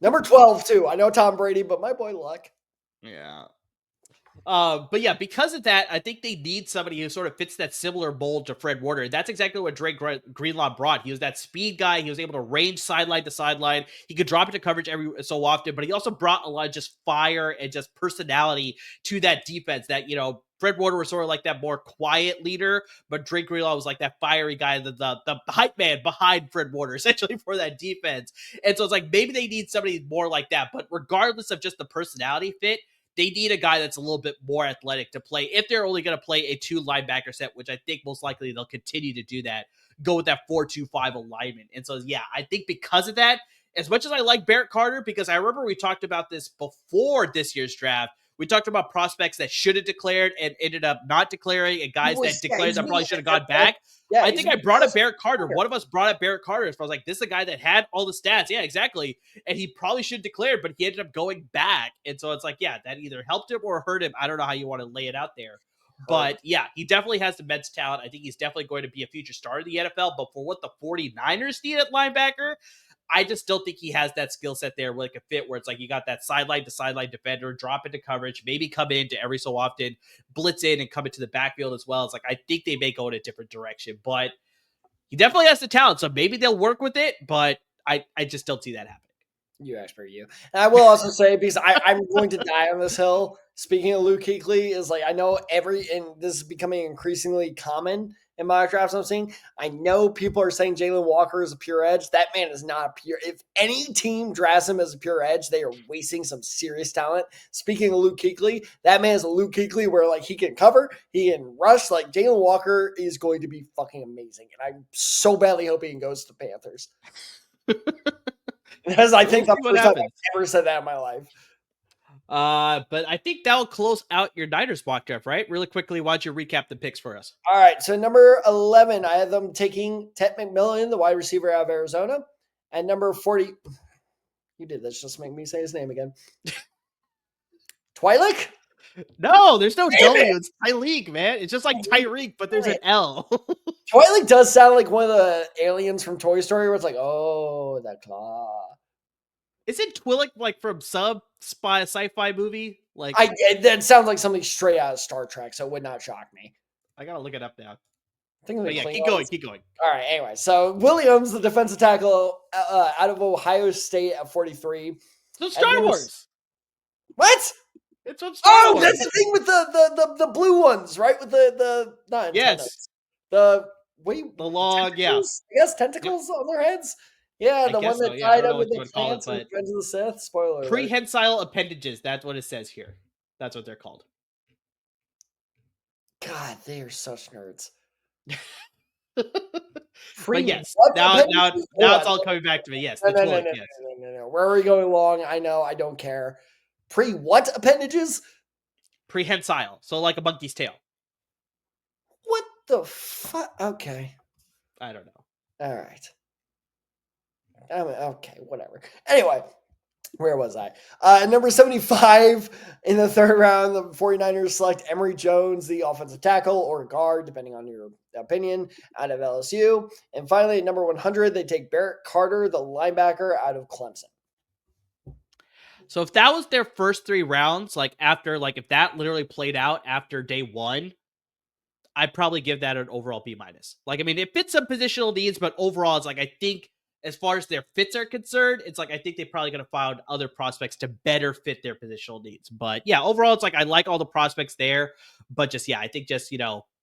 Number 12, too. I know Tom Brady, but my boy Luck. Yeah. But yeah, because of that, I think they need somebody who sort of fits that similar mold to Fred Warner. That's exactly what Dre Greenlaw brought. He was that speed guy. He was able to range sideline to sideline. He could drop into coverage every so often, but he also brought a lot of just fire and just personality to that defense. That, Fred Warner was sort of like that more quiet leader, but Dre Greenlaw was like that fiery guy, the hype man behind Fred Warner, essentially for that defense. And so it's like maybe they need somebody more like that. But regardless of just the personality fit, they need a guy that's a little bit more athletic to play if they're only going to play a 2 linebacker set, which I think most likely they'll continue to do that, go with that 4-2-5 alignment. And so, yeah, I think because of that, as much as I like Barrett Carter, because I remember we talked about this before this year's draft, we talked about prospects that should have declared and ended up not declaring, and guys that declared that probably should have gone back. Yeah, I think I brought up Barrett Carter. One of us brought up Barrett Carter. So I was like, this is a guy that had all the stats. Yeah, exactly. And he probably should have declared, but he ended up going back. And so it's like, yeah, that either helped him or hurt him. I don't know how you want to lay it out there. But yeah, he definitely has the immense talent. I think he's definitely going to be a future star in the NFL. But for what the 49ers need at linebacker, I just don't think he has that skill set there where it could fit, where it's like you got that sideline to sideline defender, drop into coverage, maybe come into every so often, blitz in and come into the backfield as well. It's like I think they may go in a different direction, but he definitely has the talent. So maybe they'll work with it, but I just don't see that happening. You expert, you. And I will also say, because I'm going to die on this hill. Speaking of Luke Kuechly, is like I know and this is becoming increasingly common in mock drafts I'm seeing. I know people are saying Jalen Walker is a pure edge. That man is not a pure. If any team drafts him as a pure edge, they are wasting some serious talent. Speaking of Luke Kuechly, that man is a Luke Kuechly where like he can cover, he can rush. Like Jalen Walker is going to be fucking amazing, and I'm so badly hoping he goes to the Panthers. Because I think the first time I've ever said that in my life. But I think that'll close out your Niners mock draft, right? Really quickly, why don't you recap the picks for us? All right. So number 11, I have them taking Tetairoa McMillan, the wide receiver out of Arizona. And number 40, you did this just to make me say his name again. Twi'lek? No, there's no W. It's Tyreek, man. It's just like Tyreek, but there's an L. Twi'lek does sound like one of the aliens from Toy Story where it's like, oh, that claw. Isn't Twi'lek like from some sci-fi movie? Like that sounds like something straight out of Star Trek, so it would not shock me. I gotta look it up now. I think keep going. All right, anyway. So Williams, the defensive tackle out of Ohio State at 43. So Star Wars. What? It's from Star Wars. That's the thing with the blue ones, right? With the not yes. The log, yeah. I guess tentacles on their heads. Yeah, the one that tied up with the plants and Revenge of the Sith. Spoiler. Prehensile appendages. That's what it says here. That's what they're called. God, they are such nerds. But yes, now it's all coming back to me. Yes, no. Where are we going long? I know. I don't care. What appendages? Prehensile. So like a monkey's tail. What the fuck? Okay. I don't know. All right. Okay, whatever. Anyway, where was I? Number 75 in the third round, the 49ers select Emory Jones, the offensive tackle or guard, depending on your opinion, out of LSU. And finally, at number 100, they take Barrett Carter, the linebacker out of Clemson. So if that was their first 3 rounds, if that literally played out after day 1, I'd probably give that an overall B-. It fits some positional needs, but overall, it's I think as far as their fits are concerned, it's I think they probably could have found other prospects to better fit their positional needs. But yeah, overall, it's I like all the prospects there, but just, I think just,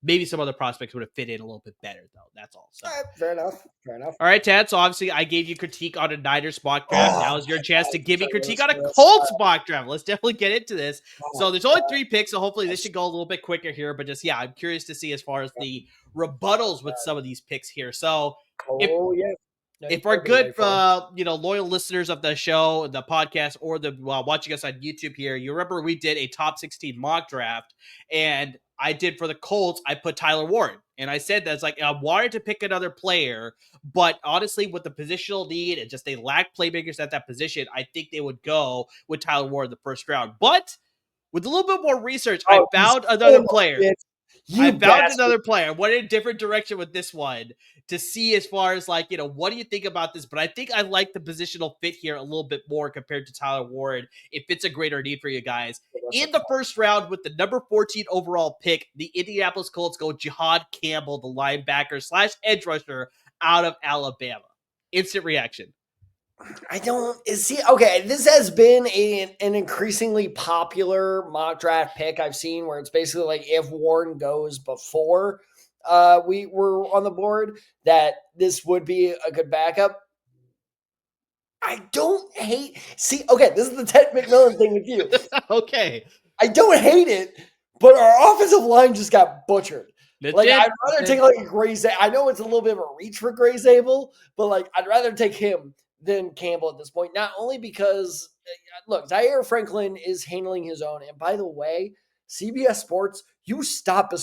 maybe some other prospects would have fit in a little bit better though. That's all. So. All right, fair enough. All right, Tad. So obviously I gave you critique on a Niners mock draft. Now is your chance to give me critique on a Colts mock draft. Let's definitely get into this. So there's only 3 picks, so hopefully this should go a little bit quicker here. But just, I'm curious to see as far as the rebuttals with some of these picks here. So if our good, loyal listeners of the show, the podcast, or the watching us on YouTube here, you remember we did a top 16 mock draft, and I did for the Colts, I put Tyler Warren. And I said that's I wanted to pick another player, but honestly, with the positional need and just they lack playmakers at that position, I think they would go with Tyler Warren in the first round. But with a little bit more research, I found another player. I found another player. I went in a different direction with this one to see as far as like, what do you think about this? But I think I like the positional fit here a little bit more compared to Tyler Ward. If it's a greater need for you guys. In the first round with the number 14 overall pick, the Indianapolis Colts go Jihad Campbell, the linebacker / edge rusher out of Alabama. Instant reaction. I don't see. Okay, this has been an increasingly popular mock draft pick I've seen, where it's basically like if Warren goes before we were on the board, that this would be a good backup. I don't hate. See, okay, this is the Ted McMillan thing with you. Okay, I don't hate it, but our offensive line just got butchered. Like, I'd rather take like a Gray Zabel. I know it's a little bit of a reach for Gray Zabel, but like I'd rather take him than Campbell at this point. Not only because, look, Zaire Franklin is handling his own. And by the way, CBS Sports, you stop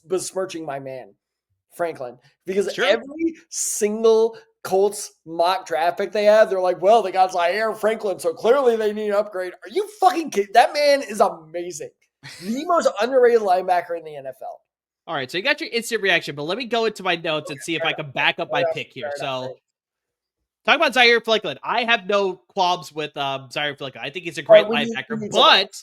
besmirching my man, Franklin, because every single Colts mock draft pick they have, they're like, well, they got Zaire Franklin, so clearly they need an upgrade. Are you fucking kidding? That man is amazing. The most underrated linebacker in the NFL. All right, so you got your instant reaction, but let me go into my notes and see if I can back up my pick here. So, talk about Zaire Franklin. I have no qualms with Zaire Franklin. I think he's a great linebacker, but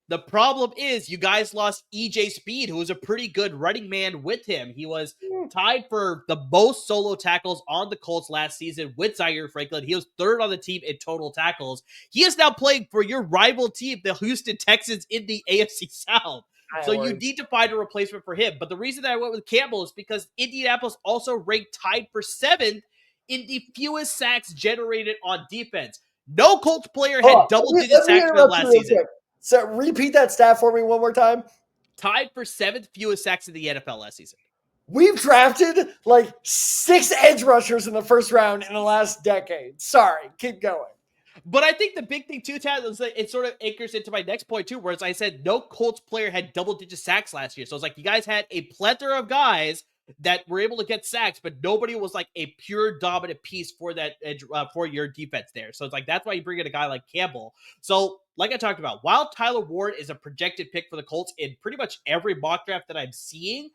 the problem is you guys lost EJ Speed, who was a pretty good running man with him. He was tied for the most solo tackles on the Colts last season with Zaire Franklin. He was third on the team in total tackles. He is now playing for your rival team, the Houston Texans, in the AFC South. So you need to find a replacement for him. But the reason that I went with Campbell is because Indianapolis also ranked tied for 7th in the fewest sacks generated on defense. No Colts player had double-digit sacks for last season. So repeat that stat for me one more time. Tied for 7th fewest sacks in the NFL last season. We've drafted like 6 edge rushers in the first round in the last decade. Sorry, keep going. But I think the big thing too, Tad, is that it sort of anchors into my next point too, where as I said, no Colts player had double-digit sacks last year. So it's like you guys had a plethora of guys that were able to get sacks, but nobody was like a pure dominant piece for that edge for your defense there. So it's like that's why you bring in a guy like Campbell. So like I talked about, while Tyler Ward is a projected pick for the Colts in pretty much every mock draft that I'm seeing,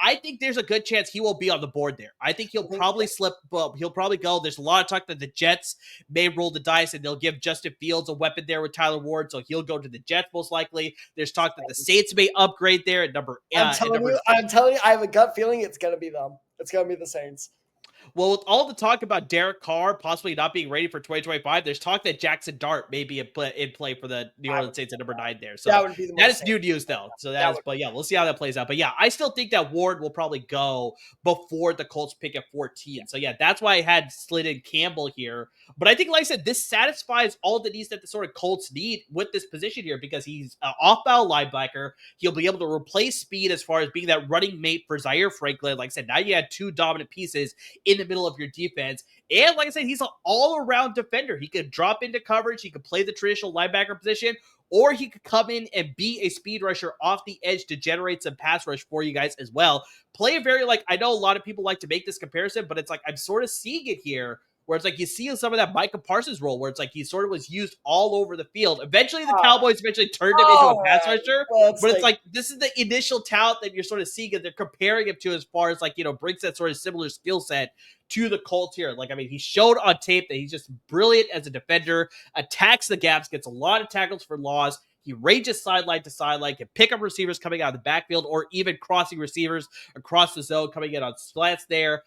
I think there's a good chance he will be on the board there. I think he'll probably slip. Well, he'll probably go. There's a lot of talk that the Jets may roll the dice and they'll give Justin Fields a weapon there with Tyler Ward, so he'll go to the Jets most likely. There's talk that the Saints may upgrade there at number. I'm telling you, I have a gut feeling it's going to be them. It's going to be the Saints. Well, with all the talk about Derek Carr possibly not being ready for 2025, there's talk that Jackson Dart may be in play for the New Orleans Saints at number 9 there. So that is new news, though. So but yeah, we'll see how that plays out. But yeah, I still think that Ward will probably go before the Colts pick at 14. So yeah, that's why I had slid in Campbell here. But I think, like I said, this satisfies all the needs that the sort of Colts need with this position here because he's an off-ball linebacker. He'll be able to replace speed as far as being that running mate for Zaire Franklin. Like I said, now you had 2 dominant pieces in the middle of your defense. And like I said, he's an all-around defender. He could drop into coverage. He could play the traditional linebacker position, or he could come in and be a speed rusher off the edge to generate some pass rush for you guys as well. Play a very, I know a lot of people like to make this comparison, but it's like I'm sort of seeing it here where it's like you see some of that Micah Parsons role where it's like he sort of was used all over the field. Eventually, the Cowboys turned him into a pass rusher, but it's like this is the initial talent that you're sort of seeing and they're comparing him to as far as brings that sort of similar skill set to the Colts here. Like, I mean, he showed on tape that he's just brilliant as a defender, attacks the gaps, gets a lot of tackles for loss. He ranges sideline to sideline, can pick up receivers coming out of the backfield or even crossing receivers across the zone, coming in on slants there.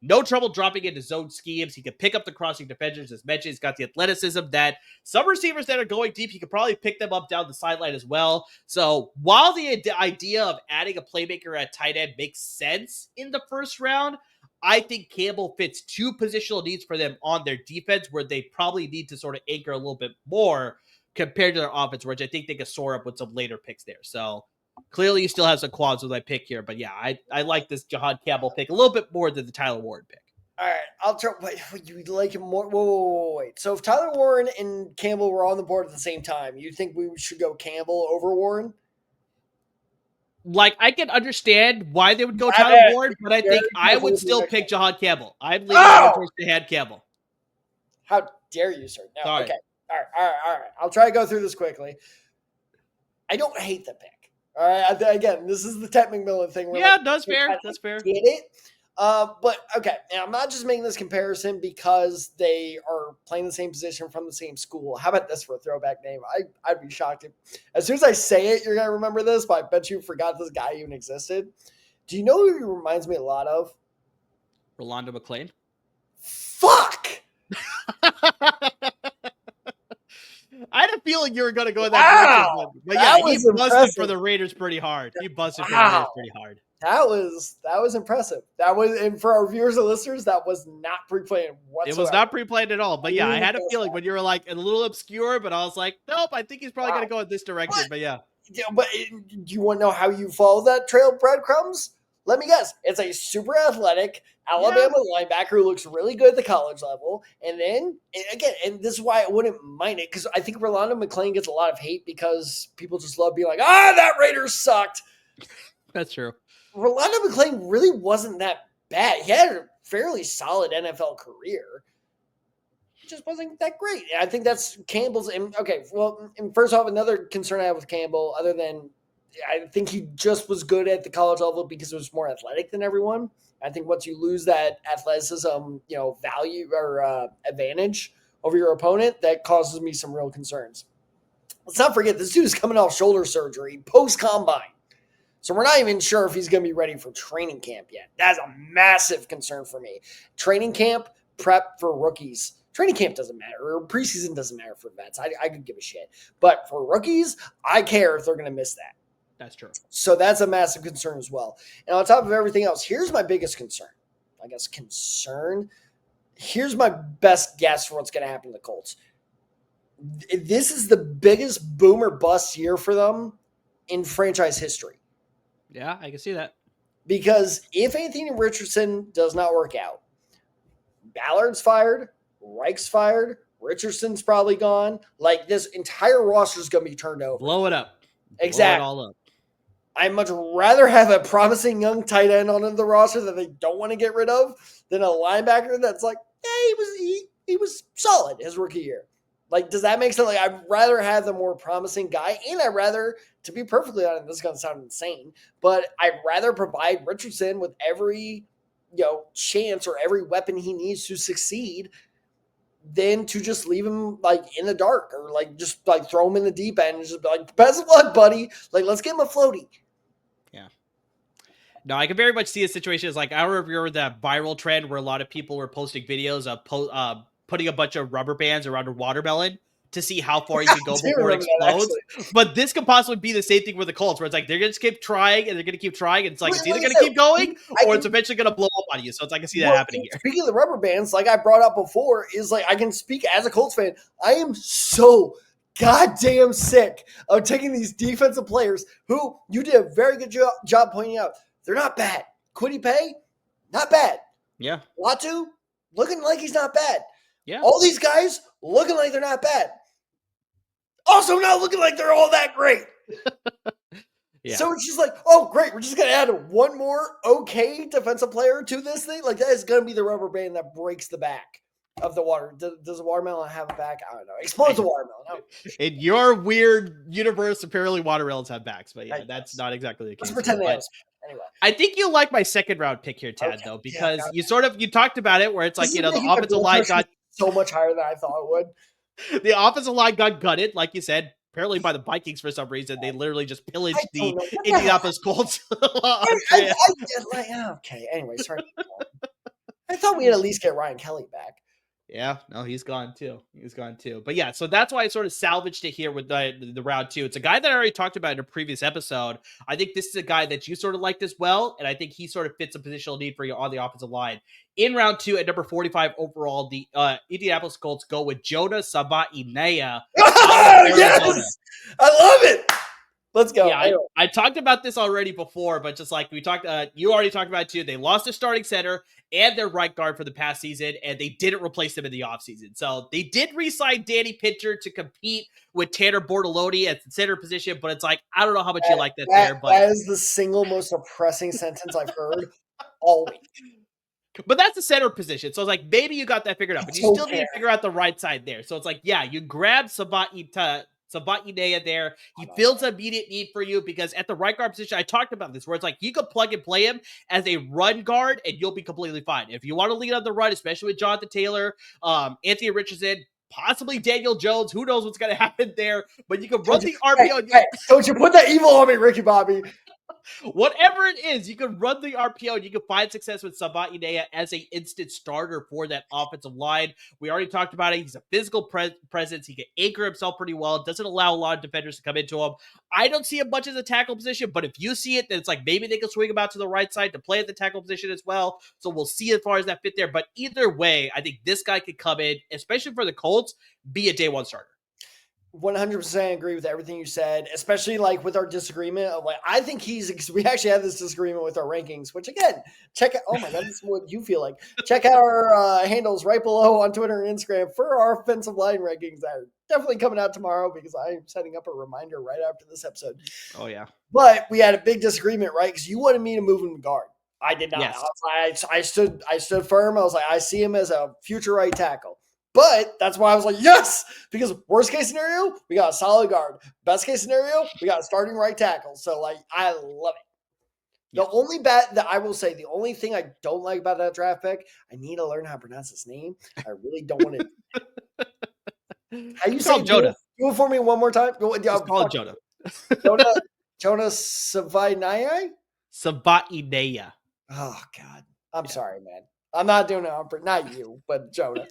No trouble dropping into zone schemes. He can pick up the crossing defenders. As mentioned, he's got the athleticism that some receivers that are going deep, he could probably pick them up down the sideline as well. So while the idea of adding a playmaker at tight end makes sense in the first round, I think Campbell fits 2 positional needs for them on their defense where they probably need to sort of anchor a little bit more compared to their offense, which I think they could soar up with some later picks there. So clearly you still have some qualms with my pick here, but yeah, I like this Jihad Campbell pick a little bit more than the Tyler Ward pick. All right, I'll try. You like him more? Wait. So if Tyler Warren and Campbell were on the board at the same time, you think we should go Campbell over Warren? Like, I can understand why they would go Tyler Ward, but I think I would still pick Jihad Campbell. I'm leaning towards Jihad Campbell. How dare you, sir? No, sorry. Okay. All right. I'll try to go through this quickly. I don't hate the pick. All right. Again, this is the Tet McMillan thing. Yeah, that's fair. That's fair. Get it? But okay, and I'm not just making this comparison because they are playing the same position from the same school. How about this for a throwback name? I'd be shocked if, as soon as I say it, you're gonna remember this. But I bet you forgot this guy even existed. Do you know who he reminds me a lot of? Rolando McClain. Fuck. I had a feeling you were going to go in that direction, but yeah, he busted impressive. for the Raiders pretty hard. He busted for the Raiders pretty hard. That was impressive. That was, and for our viewers and listeners, that was not pre-planned whatsoever. It was not pre-planned at all. But yeah, I had a feeling when you were like a little obscure, but I was like, nope, I think he's probably going to go in this direction. But yeah. But do you want to know how you follow that trail of breadcrumbs? Let me guess. It's a super athletic Alabama linebacker who looks really good at the college level. And then, again, and this is why I wouldn't mind it, because I think Rolando McClain gets a lot of hate because people just love being like, that Raiders sucked. That's true. Rolando McClain really wasn't that bad. He had a fairly solid NFL career. It just wasn't that great. I think that's Campbell's. Okay, well, and first off, another concern I have with Campbell, other than I think he just was good at the college level because he was more athletic than everyone. I think once you lose that athleticism, value or advantage over your opponent, that causes me some real concerns. Let's not forget, this dude is coming off shoulder surgery post-combine. So we're not even sure if he's going to be ready for training camp yet. That's a massive concern for me. Training camp, prep for rookies. Training camp doesn't matter, or preseason doesn't matter for vets. I could give a shit. But for rookies, I care if they're going to miss that. That's true. So that's a massive concern as well. And on top of everything else, here's my biggest concern. Here's my best guess for what's going to happen to the Colts. This is the biggest boom or bust year for them in franchise history. Yeah, I can see that. Because if Anthony Richardson does not work out, Ballard's fired, Reich's fired, Richardson's probably gone. Like, this entire roster is going to be turned over. Blow it up. Exactly. Blow it all up. I'd much rather have a promising young tight end on the roster that they don't want to get rid of than a linebacker that's like, he was solid his rookie year. Like, does that make sense? Like, I'd rather have the more promising guy, and I'd rather, to be perfectly honest, this is going to sound insane, but I'd rather provide Richardson with every, chance or every weapon he needs to succeed than to just leave him, like, in the dark or, like, just, like, throw him in the deep end and just be like, best of luck, buddy. Like, let's get him a floaty. Yeah. No, I can very much see a situation as, like, I remember that viral trend where a lot of people were posting videos of putting a bunch of rubber bands around a watermelon to see how far you can go before it explodes. But this could possibly be the same thing with the Colts, where it's like they're going to keep trying and they're going to keep trying, and it's like it's either going to keep going or it's eventually going to blow up on you. So it's like I can see that happening here. Speaking of the rubber bands, like I brought up before, is like I can speak as a Colts fan. I am so goddamn sick of taking these defensive players who you did a very good job pointing out. They're not bad. Kwity Paye, not bad. Yeah. Latu, looking like he's not bad. Yeah. All these guys looking like they're not bad. Also not looking like they're all that great. Yeah. So it's just like, oh, great. We're just going to add one more okay defensive player to this thing. Like, that is going to be the rubber band that breaks the back of the water. Does a watermelon have a back? I don't know. Explodes the watermelon. No. In your weird universe, apparently watermelons have backs. But yeah, that's not exactly the case. Let's pretend they have. Anyway. I think you like my second round pick here, Tad, though, because you talked about it where it's like, the offensive line got so much higher than I thought it would. The offensive line got gutted, like you said, apparently by the Vikings for some reason. They literally just pillaged the Indianapolis Colts. Okay, anyway, sorry. I thought we'd at least get Ryan Kelly back. Yeah, no, he's gone too. But yeah, so that's why I sort of salvaged it here with the round two. It's a guy that I already talked about in a previous episode. I think this is a guy that you sort of liked as well, and I think he sort of fits a positional need for you on the offensive line. In round two, at number 45 overall, the Indianapolis Colts go with Jonah Savainea. Yes! I love it! Let's go. Yeah, I talked about this already before, but just like we talked, you already talked about it too. They lost their starting center and their right guard for the past season, and they didn't replace them in the offseason. So they did re-sign Danny Pinter to compete with Tanner Bortoloni at the center position, but it's like, I don't know how much you like that there. But that is the single most depressing sentence I've heard all week. But that's the center position. So it's like, maybe you got that figured out, but you still need to figure out the right side there. So it's like, yeah, you grab Sabah there. He fills an immediate need for you because at the right guard position, I talked about this, where it's like you could plug and play him as a run guard and you'll be completely fine. If you want to lead on the run, especially with Jonathan Taylor, Anthony Richardson, possibly Daniel Jones, who knows what's going to happen there, but you can run the RPO. Hey, don't you put that evil on me, Ricky Bobby. Whatever it is, you can run the RPO and you can find success with Sabah as an instant starter for that offensive line. We already talked about it. He's a physical presence. He can anchor himself pretty well. Doesn't allow a lot of defenders to come into him. I don't see him much as a tackle position, but if you see it, then it's like maybe they can swing him out to the right side to play at the tackle position as well. So we'll see as far as that fit there. But either way, I think this guy could come in, especially for the Colts, be a day one starter. 100% agree with everything you said, especially like with our disagreement of like, I think we actually had this disagreement with our rankings, which again, check out, oh my God, this is what you feel like. Check out our handles right below on Twitter and Instagram for our offensive line rankings that are definitely coming out tomorrow because I'm setting up a reminder right after this episode. Oh yeah. But we had a big disagreement, right? Because you wanted me to move him to guard. I did not. Yes. I stood firm. I was like, I see him as a future right tackle. But that's why I was like, yes, because worst case scenario, we got a solid guard. Best case scenario, we got a starting right tackle. So, like, I love it. The only the only thing I don't like about that draft pick, I need to learn how to pronounce his name. I really don't want to. How you say Jonah? Do it for me one more time. Just call it Jonah. Jonah Savaiinaea? Sabah. Oh, God. I'm sorry, man. I'm not doing it. Not you, but Jonah.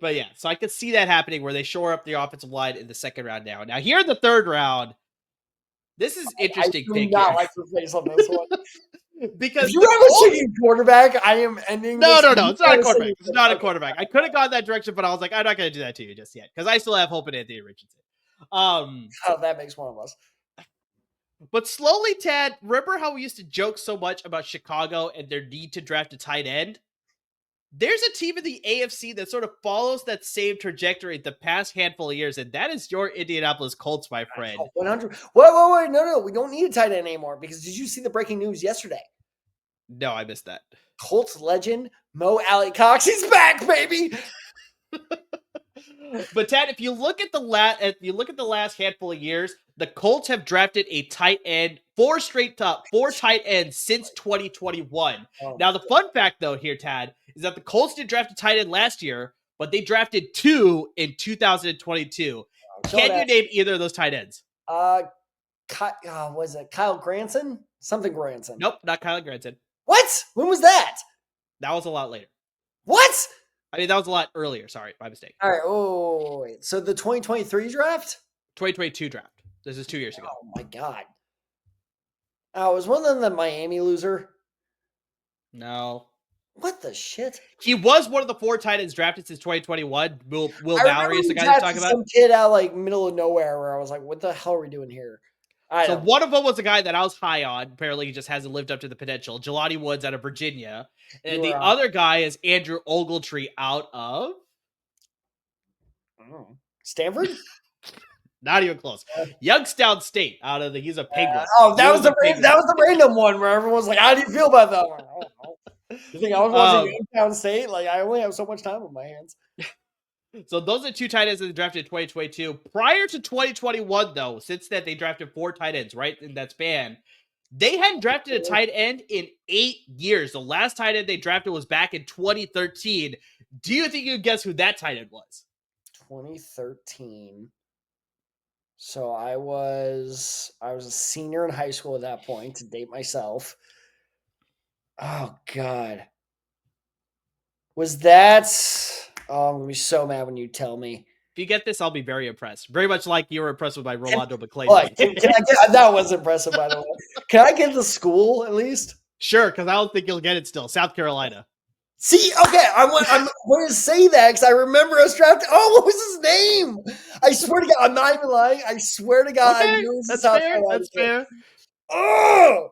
But yeah, so I could see that happening where they shore up the offensive line in the second round now. Now here in the third round, this is interesting. I do not like your face on this one. Because if you have a singing quarterback, I am ending. No, it's not a quarterback. It's not a quarterback. I could have gone that direction, but I was like, I'm not going to do that to you just yet because I still have hope in Anthony Richardson. That makes one of us. But slowly, Tad, remember how we used to joke so much about Chicago and their need to draft a tight end? There's a team in the AFC that sort of follows that same trajectory the past handful of years, and that is your Indianapolis Colts, my friend. 100. Wait. No. We don't need a tight end anymore because did you see the breaking news yesterday? No, I missed that. Colts legend Mo Alley Cox, he's back, baby. But Tad, if you look at the last handful of years, the Colts have drafted a tight end, four tight ends since 2021. Now, the fun fact though here, Tad, is that the Colts did draft a tight end last year, but they drafted two in 2022. Can you name either of those tight ends? Was it Kyle Granson? Something Granson. Nope, not Kyle Granson. What? When was that? That was a lot later. What? I mean, that was a lot earlier. Sorry, my mistake. All right. Wait. So the 2023 draft? 2022 draft. This is 2 years ago. Oh, my God. Was one of them the Miami loser? No. What the shit? He was one of the four tight ends drafted since 2021. Will Valerie is the guy you're talking about? Some kid out like middle of nowhere where I was like, what the hell are we doing here? So one of them was a guy that I was high on. Apparently, he just hasn't lived up to the potential. Jelani Woods out of Virginia. And the other guy is Andrew Ogletree out of... Stanford? Not even close. Youngstown State out of he's a Penguin. That was the random one where everyone was like, how do you feel about that one? I don't know. You think I was watching Youngstown State? Like, I only have so much time on my hands. So those are two tight ends that they drafted in 2022. Prior to 2021, though, since that they drafted four tight ends, right, in that span, they hadn't drafted a tight end in 8 years. The last tight end they drafted was back in 2013. Do you think you could guess who that tight end was? 2013. So I was a senior in high school at that point, to date myself. Oh, God. Was that... Oh, I'm going to be so mad when you tell me. If you get this, I'll be very impressed. Very much like you were impressed with my Rolando McClain. That was impressive, by the way. Can I get the school at least? Sure, because I don't think you'll get it still. South Carolina. See, okay, I'm going to say that because I remember us drafting. Oh, what was his name? I swear to God, I'm not even lying. I swear to God, okay, I knew it was that's South fair. Carolina. That's fair. Oh,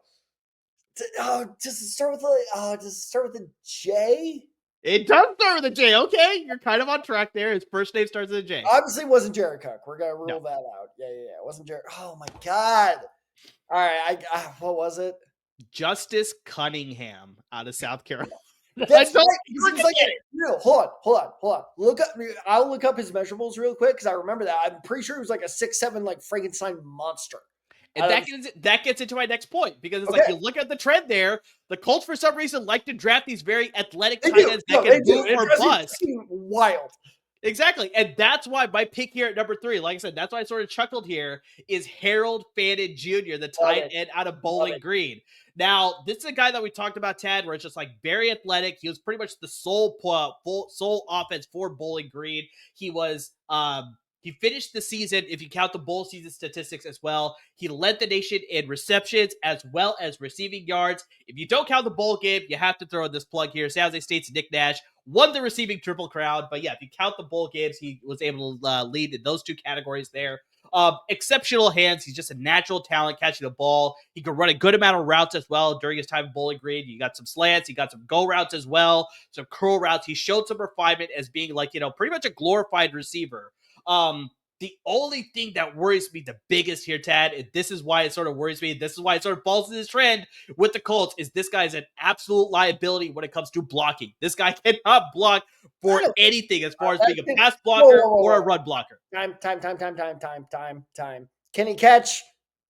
does it start with a J? It does start with a J. Okay, you're kind of on track there. His first name starts with a J. Obviously, it wasn't Jared Cook. We're gonna rule that out. Yeah. It wasn't Jared. Oh my God! All right, what was it? Justice Cunningham out of South Carolina. That's right. He seems like hold on. I'll look up his measurables real quick because I remember that. I'm pretty sure he was like a 6'7", like Frankenstein monster. And that gets into my next point because it's like you look at the trend there. The Colts, for some reason, like to draft these very athletic tight ends that can boom or bust. Wild. Exactly. And that's why my pick here at number 3, like I said, that's why I sort of chuckled here, is Harold Fannin Jr., the tight end out of Bowling Green. Now, this is a guy that we talked about, Tad, where it's just like very athletic. He was pretty much the sole offense for Bowling Green. He was he finished the season, if you count the bowl season statistics as well. He led the nation in receptions as well as receiving yards. If you don't count the bowl game, you have to throw in this plug here. San Jose State's Nick Nash won the receiving triple crown. But yeah, if you count the bowl games, he was able to lead in those 2 categories there. Exceptional hands. He's just a natural talent catching the ball. He could run a good amount of routes as well during his time in Bowling Green. You got some slants. You got some go routes as well, some curl routes. He showed some refinement as being like, pretty much a glorified receiver. The only thing that worries me the biggest here, Tad, and this is why it sort of worries me, this is why it sort of falls into this trend with the Colts, is this guy's an absolute liability when it comes to blocking. This guy cannot block for anything as far as being a pass blocker or a run blocker. Time. Can he catch?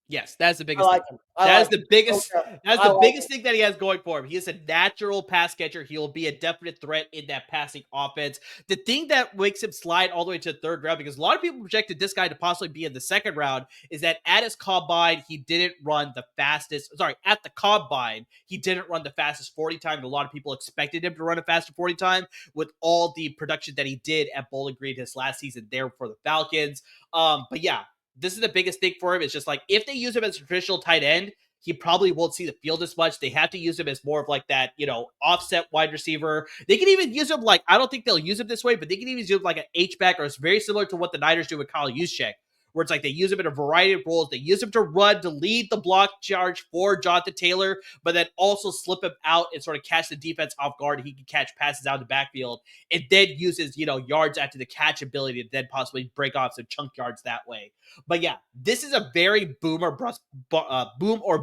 Yes, that's the biggest thing. That is the biggest thing that he has going for him. He is a natural pass catcher. He will be a definite threat in that passing offense. The thing that makes him slide all the way to the 3rd round, because a lot of people projected this guy to possibly be in the 2nd round, is that at his combine, he didn't run the fastest. Sorry, at the combine, he didn't run the fastest 40 time. A lot of people expected him to run a faster 40 time with all the production that he did at Bowling Green his last season there for the Falcons. But yeah, this is the biggest thing for him. It's just like, if they use him as a traditional tight end, he probably won't see the field as much. They have to use him as more of like that, offset wide receiver. They can even use him like, I don't think they'll use him this way, but they can even use him like an H-back, or it's very similar to what the Niners do with Kyle Juszczyk, where it's like they use him in a variety of roles. They use him to run, to lead the block charge for Jonathan Taylor, but then also slip him out and sort of catch the defense off guard. He can catch passes out of the backfield and then uses, yards after the catch ability to then possibly break off some chunk yards that way. But yeah, this is a very boom or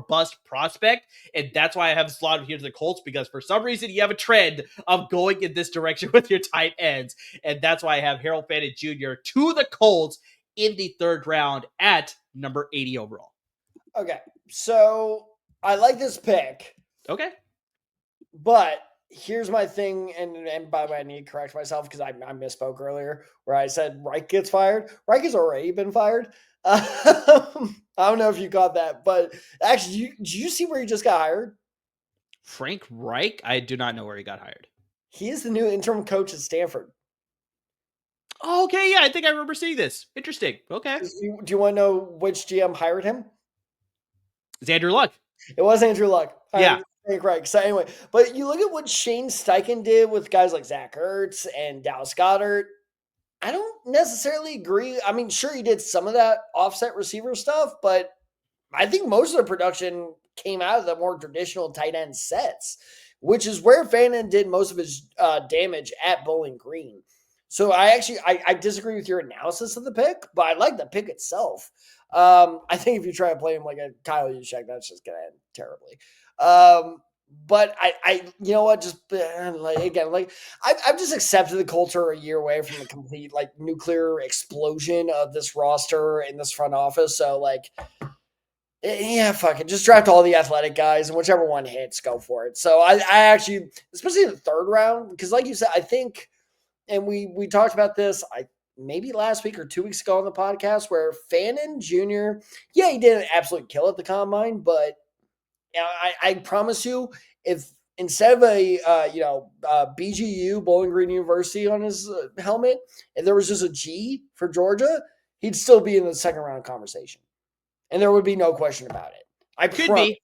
bust prospect, and that's why I have slotted here to the Colts, because for some reason you have a trend of going in this direction with your tight ends, and that's why I have Harold Fannin Jr. to the Colts in the 3rd round at number 80 overall. Okay, so I like this pick. Okay. But here's my thing, and by the way, I need to correct myself because I misspoke earlier where I said Reich gets fired. Reich has already been fired. I don't know if you got that, but actually, did you see where he just got hired? Frank Reich? I do not know where he got hired. He is the new interim coach at Stanford. Oh, okay, yeah, I think I remember seeing this. Interesting. Okay. Do you want to know which GM hired him? It's Andrew Luck. It was Andrew Luck. Yeah. Frank Reich. So anyway, but you look at what Shane Steichen did with guys like Zach Ertz and Dallas Goedert. I don't necessarily agree. I mean, sure, he did some of that offset receiver stuff, but I think most of the production came out of the more traditional tight end sets, which is where Fannin did most of his damage at Bowling Green. So I disagree with your analysis of the pick, but I like the pick itself. I think if you try to play him like a Kyle Juszczyk, that's just going to end terribly. But I you know what, just I've just accepted the Colts are a year away from the complete nuclear explosion of this roster and this front office. So yeah, fuck it. Just draft all the athletic guys and whichever one hits, go for it. So I actually, especially in the 3rd round, because like you said, I think, and we talked about this, maybe last week or 2 weeks ago on the podcast, where Fannin Jr., yeah, he didn't absolutely kill at the combine, but I promise you, if instead of a BGU, Bowling Green University, on his helmet, if there was just a G for Georgia, he'd still be in the 2nd round conversation, and there would be no question about it.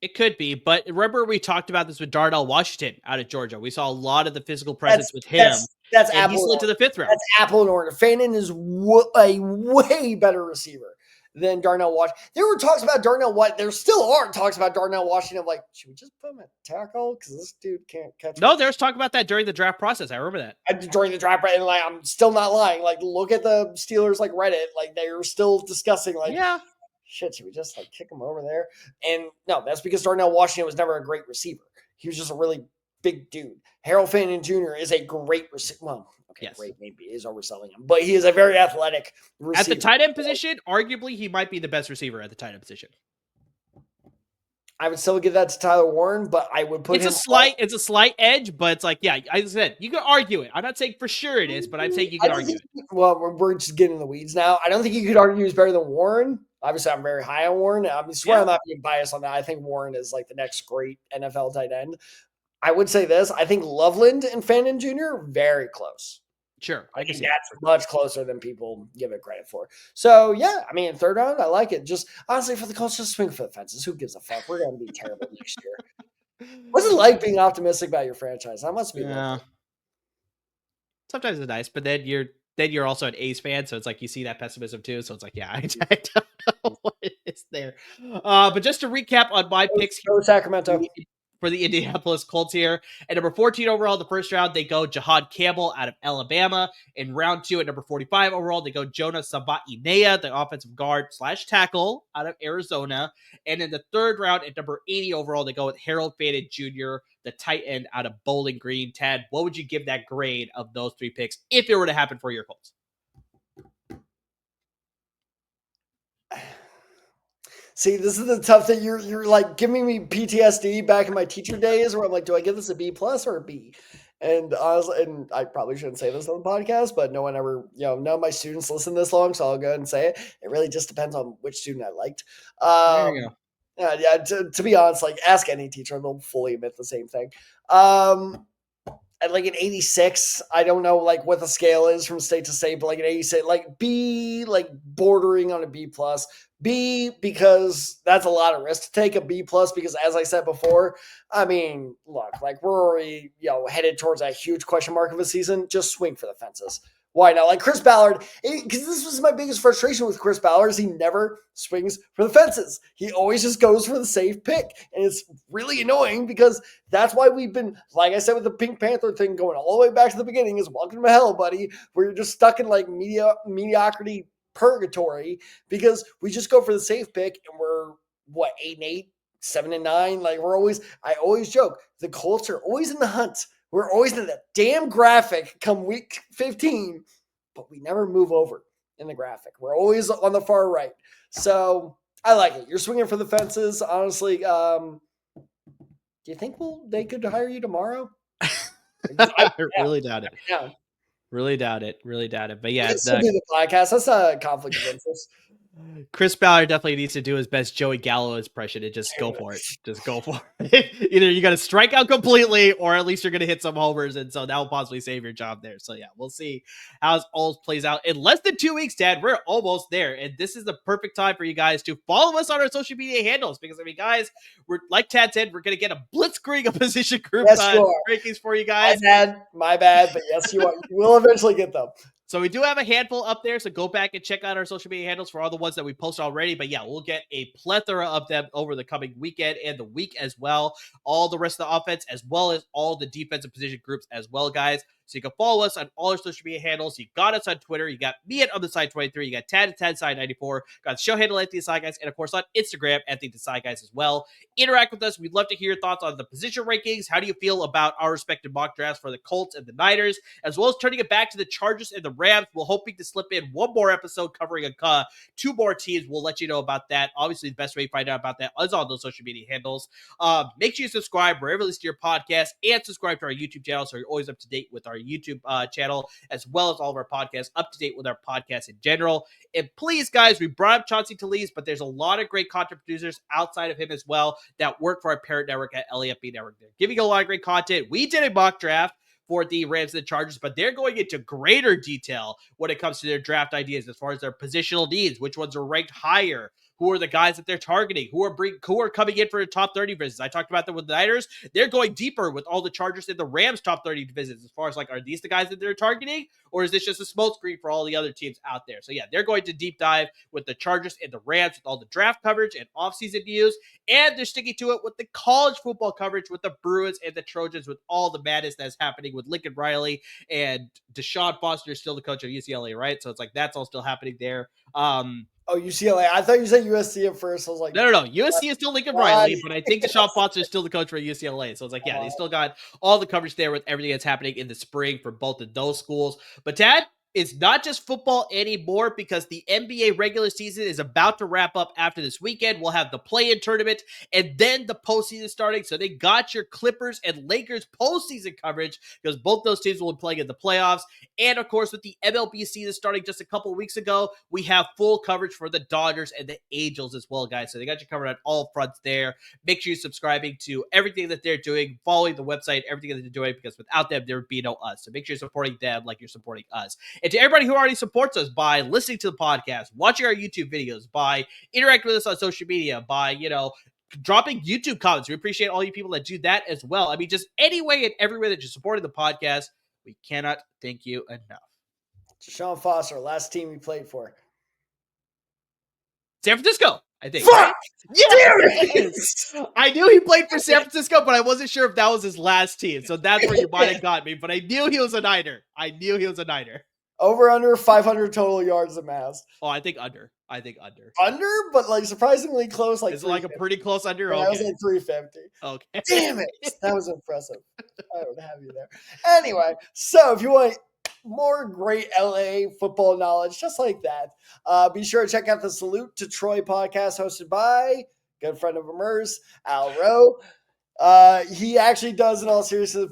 It could be, but remember we talked about this with Darnell Washington out of Georgia. We saw a lot of the physical presence with him. That's and he slid to the 5th round. That's apple and orange. Fannin is a way better receiver than Darnell Washington. There were talks about Darnell Washington. There still are talks about Darnell Washington. Like, should we just put him at tackle? Because this dude can't catch. No, there was talk about that during the draft process. I remember that. During the draft, and I'm still not lying. Look at the Steelers Reddit. They were still discussing yeah. Shit, should we just kick him over there? And no, that's because Darnell Washington was never a great receiver. He was just a really big dude. Harold Fannin Jr. is a great receiver. Well, okay, Yes. great maybe is overselling him, but he is a very athletic receiver. At the tight end position, arguably, he might be the best receiver at the tight end position. I would still give that to Tyler Warren, but I would put it's him. It's a slight edge, but it's like, yeah, I said, you can argue it. I'm not saying for sure it is, but I'm saying you can argue it. Well, we're just getting in the weeds now. I don't think you could argue he's better than Warren. Obviously, I'm very high on Warren. I swear I'm not being biased on that. I think Warren is like the next great NFL tight end. I would say this. I think Loveland and Fannin Jr. very close. Sure. I can see that's much closer than people give it credit for. So, yeah, I mean, third round, I like it. Just honestly, for the Colts, just swing for the fences. Who gives a fuck? We're going to be terrible next year. What's it like being optimistic about your franchise? That must be lovely. Sometimes it's nice, but then you're also an A's fan, so it's like you see that pessimism too. So it's like, yeah, I don't know what it is there. But just to recap on my picks, Sacramento. For the Indianapolis Colts here. At number 14 overall, the first round, they go Jihad Campbell out of Alabama. In round 2, at number 45 overall, they go Jonah Sabatinea, the offensive guard / tackle out of Arizona. And in the third round, at number 80 overall, they go with Harold Fannin Jr., the tight end out of Bowling Green. Tad, what would you give that grade of those 3 picks if it were to happen for your Colts? See, this is the tough thing. You're like giving me PTSD back in my teacher days where I'm like, do I give this a B+ or a B? And I probably shouldn't say this on the podcast, but no one ever, none of my students listen this long, so I'll go ahead and say it. It really just depends on which student I liked. There you go. Yeah, to be honest, like ask any teacher, they'll fully admit the same thing. At like an 86, I don't know like what the scale is from state to state, but like an 86, like B, like bordering on a B+. B, because that's a lot of risk to take. A B+ because, as I said before, I mean, look, like we're already headed towards a huge question mark of a season. Just swing for the fences. Why not? Like Chris Ballard, because this was my biggest frustration with Chris Ballard is he never swings for the fences. He always just goes for the safe pick. And it's really annoying because that's why we've been, like I said, with the Pink Panther thing going all the way back to the beginning is welcome to hell, buddy, where you're just stuck in like mediocrity purgatory because we just go for the safe pick and we're 8-8, 7-9. Like I always joke, the Colts are always in the hunt. We're always in that damn graphic come week 15, but we never move over in the graphic. We're always on the far right. So I like it. You're swinging for the fences. Honestly, do you think they could hire you tomorrow? I really doubt it. Yeah. Really doubt it. But yeah, do the podcast. That's not a conflict of interest. Chris Ballard definitely needs to do his best Joey Gallo impression and just go for it. Just go for it. Either you got to strike out completely or at least you're going to hit some homers. And so that will possibly save your job there. So yeah, we'll see how it all plays out. In less than 2 weeks, Dad, we're almost there. And this is the perfect time for you guys to follow us on our social media handles. Because I mean, guys, we're like Tad said, we're going to get a blitzkrieg of position group rankings for you guys. My bad. But yes, you are. You will eventually get them. So we do have a handful up there, so go back and check out our social media handles for all the ones that we posted already. But yeah, we'll get a plethora of them over the coming weekend and the week as well. All the rest of the offense, as well as all the defensive position groups as well, guys. So you can follow us on all our social media handles. You got us on Twitter. You got me at OnTheSide23. You got Tad at TadSide94. Got the show handle at TheSideGuys. And of course on Instagram at TheSideGuys as well. Interact with us. We'd love to hear your thoughts on the position rankings. How do you feel about our respective mock drafts for the Colts and the Niners, as well as turning it back to the Chargers and the Rams? We're hoping to slip in one more episode covering 2 more teams. We'll let you know about that. Obviously, the best way to find out about that is on those social media handles. Make sure you subscribe wherever you listen to your podcast and subscribe to our YouTube channel so you're always up to date with our YouTube channel, as well as all of our podcasts, up to date with our podcasts in general. And please, guys, we brought up Chauncey Talese, but there's a lot of great content producers outside of him as well that work for our parent network at LAFB Network. They're giving a lot of great content. We did a mock draft for the Rams and the Chargers, but they're going into greater detail when it comes to their draft ideas as far as their positional needs, which ones are ranked higher, who are the guys that they're targeting, who are coming in for the top 30 visits. I talked about that with the Niners. They're going deeper with all the Chargers and the Rams top 30 visits as far as like, are these the guys that they're targeting, or is this just a smokescreen for all the other teams out there? So yeah, they're going to deep dive with the Chargers and the Rams with all the draft coverage and offseason news, and they're sticking to it with the college football coverage with the Bruins and the Trojans with all the madness that's happening with Lincoln Riley and Deshaun Foster is still the coach of UCLA, right? So it's like that's all still happening there. Oh, UCLA. I thought you said USC at first. I was like, No. USC is still Lincoln Riley, but I think Deshaun Foster is still the coach for UCLA. So it's like, yeah, they still got all the coverage there with everything that's happening in the spring for both of those schools. But Tad, it's not just football anymore because the NBA regular season is about to wrap up after this weekend. We'll have the play-in tournament and then the postseason starting. So they got your Clippers and Lakers postseason coverage because both those teams will be playing in the playoffs. And of course, with the MLB season starting just a couple of weeks ago, we have full coverage for the Dodgers and the Angels as well, guys. So they got you covered on all fronts there. Make sure you're subscribing to everything that they're doing, following the website, everything that they're doing, because without them, there would be no us. So make sure you're supporting them like you're supporting us. And to everybody who already supports us by listening to the podcast, watching our YouTube videos, by interacting with us on social media, by, dropping YouTube comments. We appreciate all you people that do that as well. I mean, just any way and every way that you're supporting the podcast, we cannot thank you enough. Deshaun Foster, last team he played for. San Francisco, I think. Fuck! Right? Yes! I knew he played for San Francisco, but I wasn't sure if that was his last team. So that's where you might have got me. But I knew he was a Niner. Over under 500 total yards amassed. Oh, I think under. Under, but like surprisingly close. Like is it like a pretty close under? Okay. I was like 350. Okay. Damn it. That was impressive. I don't have you there. Anyway, so if you want more great LA football knowledge, just like that, be sure to check out the Salute to Troy podcast hosted by good friend of Amers, Al Rowe. He actually does, in all seriousness,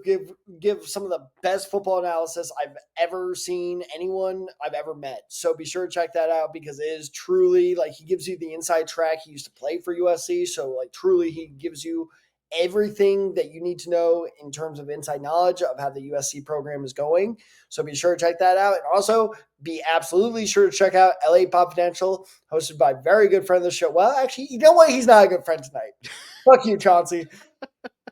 give some of the best football analysis I've ever seen anyone I've ever met. So be sure to check that out because it is truly like he gives you the inside track. He used to play for USC, so like truly he gives you everything that you need to know in terms of inside knowledge of how the USC program is going. So be sure to check that out. And also be absolutely sure to check out LA Confidential, hosted by very good friend of the show. Well, actually, you know what? He's not a good friend tonight. Fuck you, Chauncey.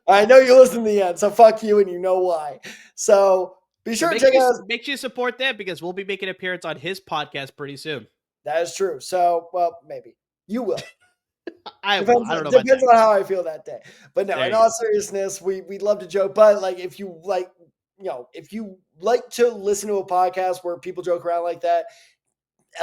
I know you listen to the end, so fuck you, and you know why. So be sure to check out. Make sure you support that because we'll be making an appearance on his podcast pretty soon. That is true. So, well, maybe you will. I don't know. Depends on how I feel that day. But no, in all seriousness, we'd love to joke. But like, if you like, if you like to listen to a podcast where people joke around like that,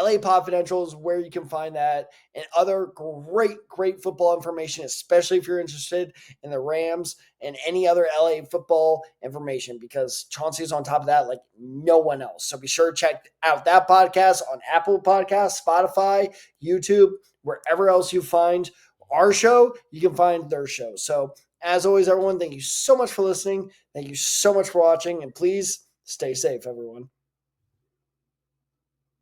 LA Confidential is where you can find that and other great football information, especially if you're interested in the Rams and any other LA football information, because Chauncey's on top of that like no one else. So be sure to check out that podcast on Apple Podcasts, Spotify, YouTube, wherever else you find our show, you can find their show. So as always, everyone, thank you so much for listening. Thank you so much for watching, and please stay safe, everyone.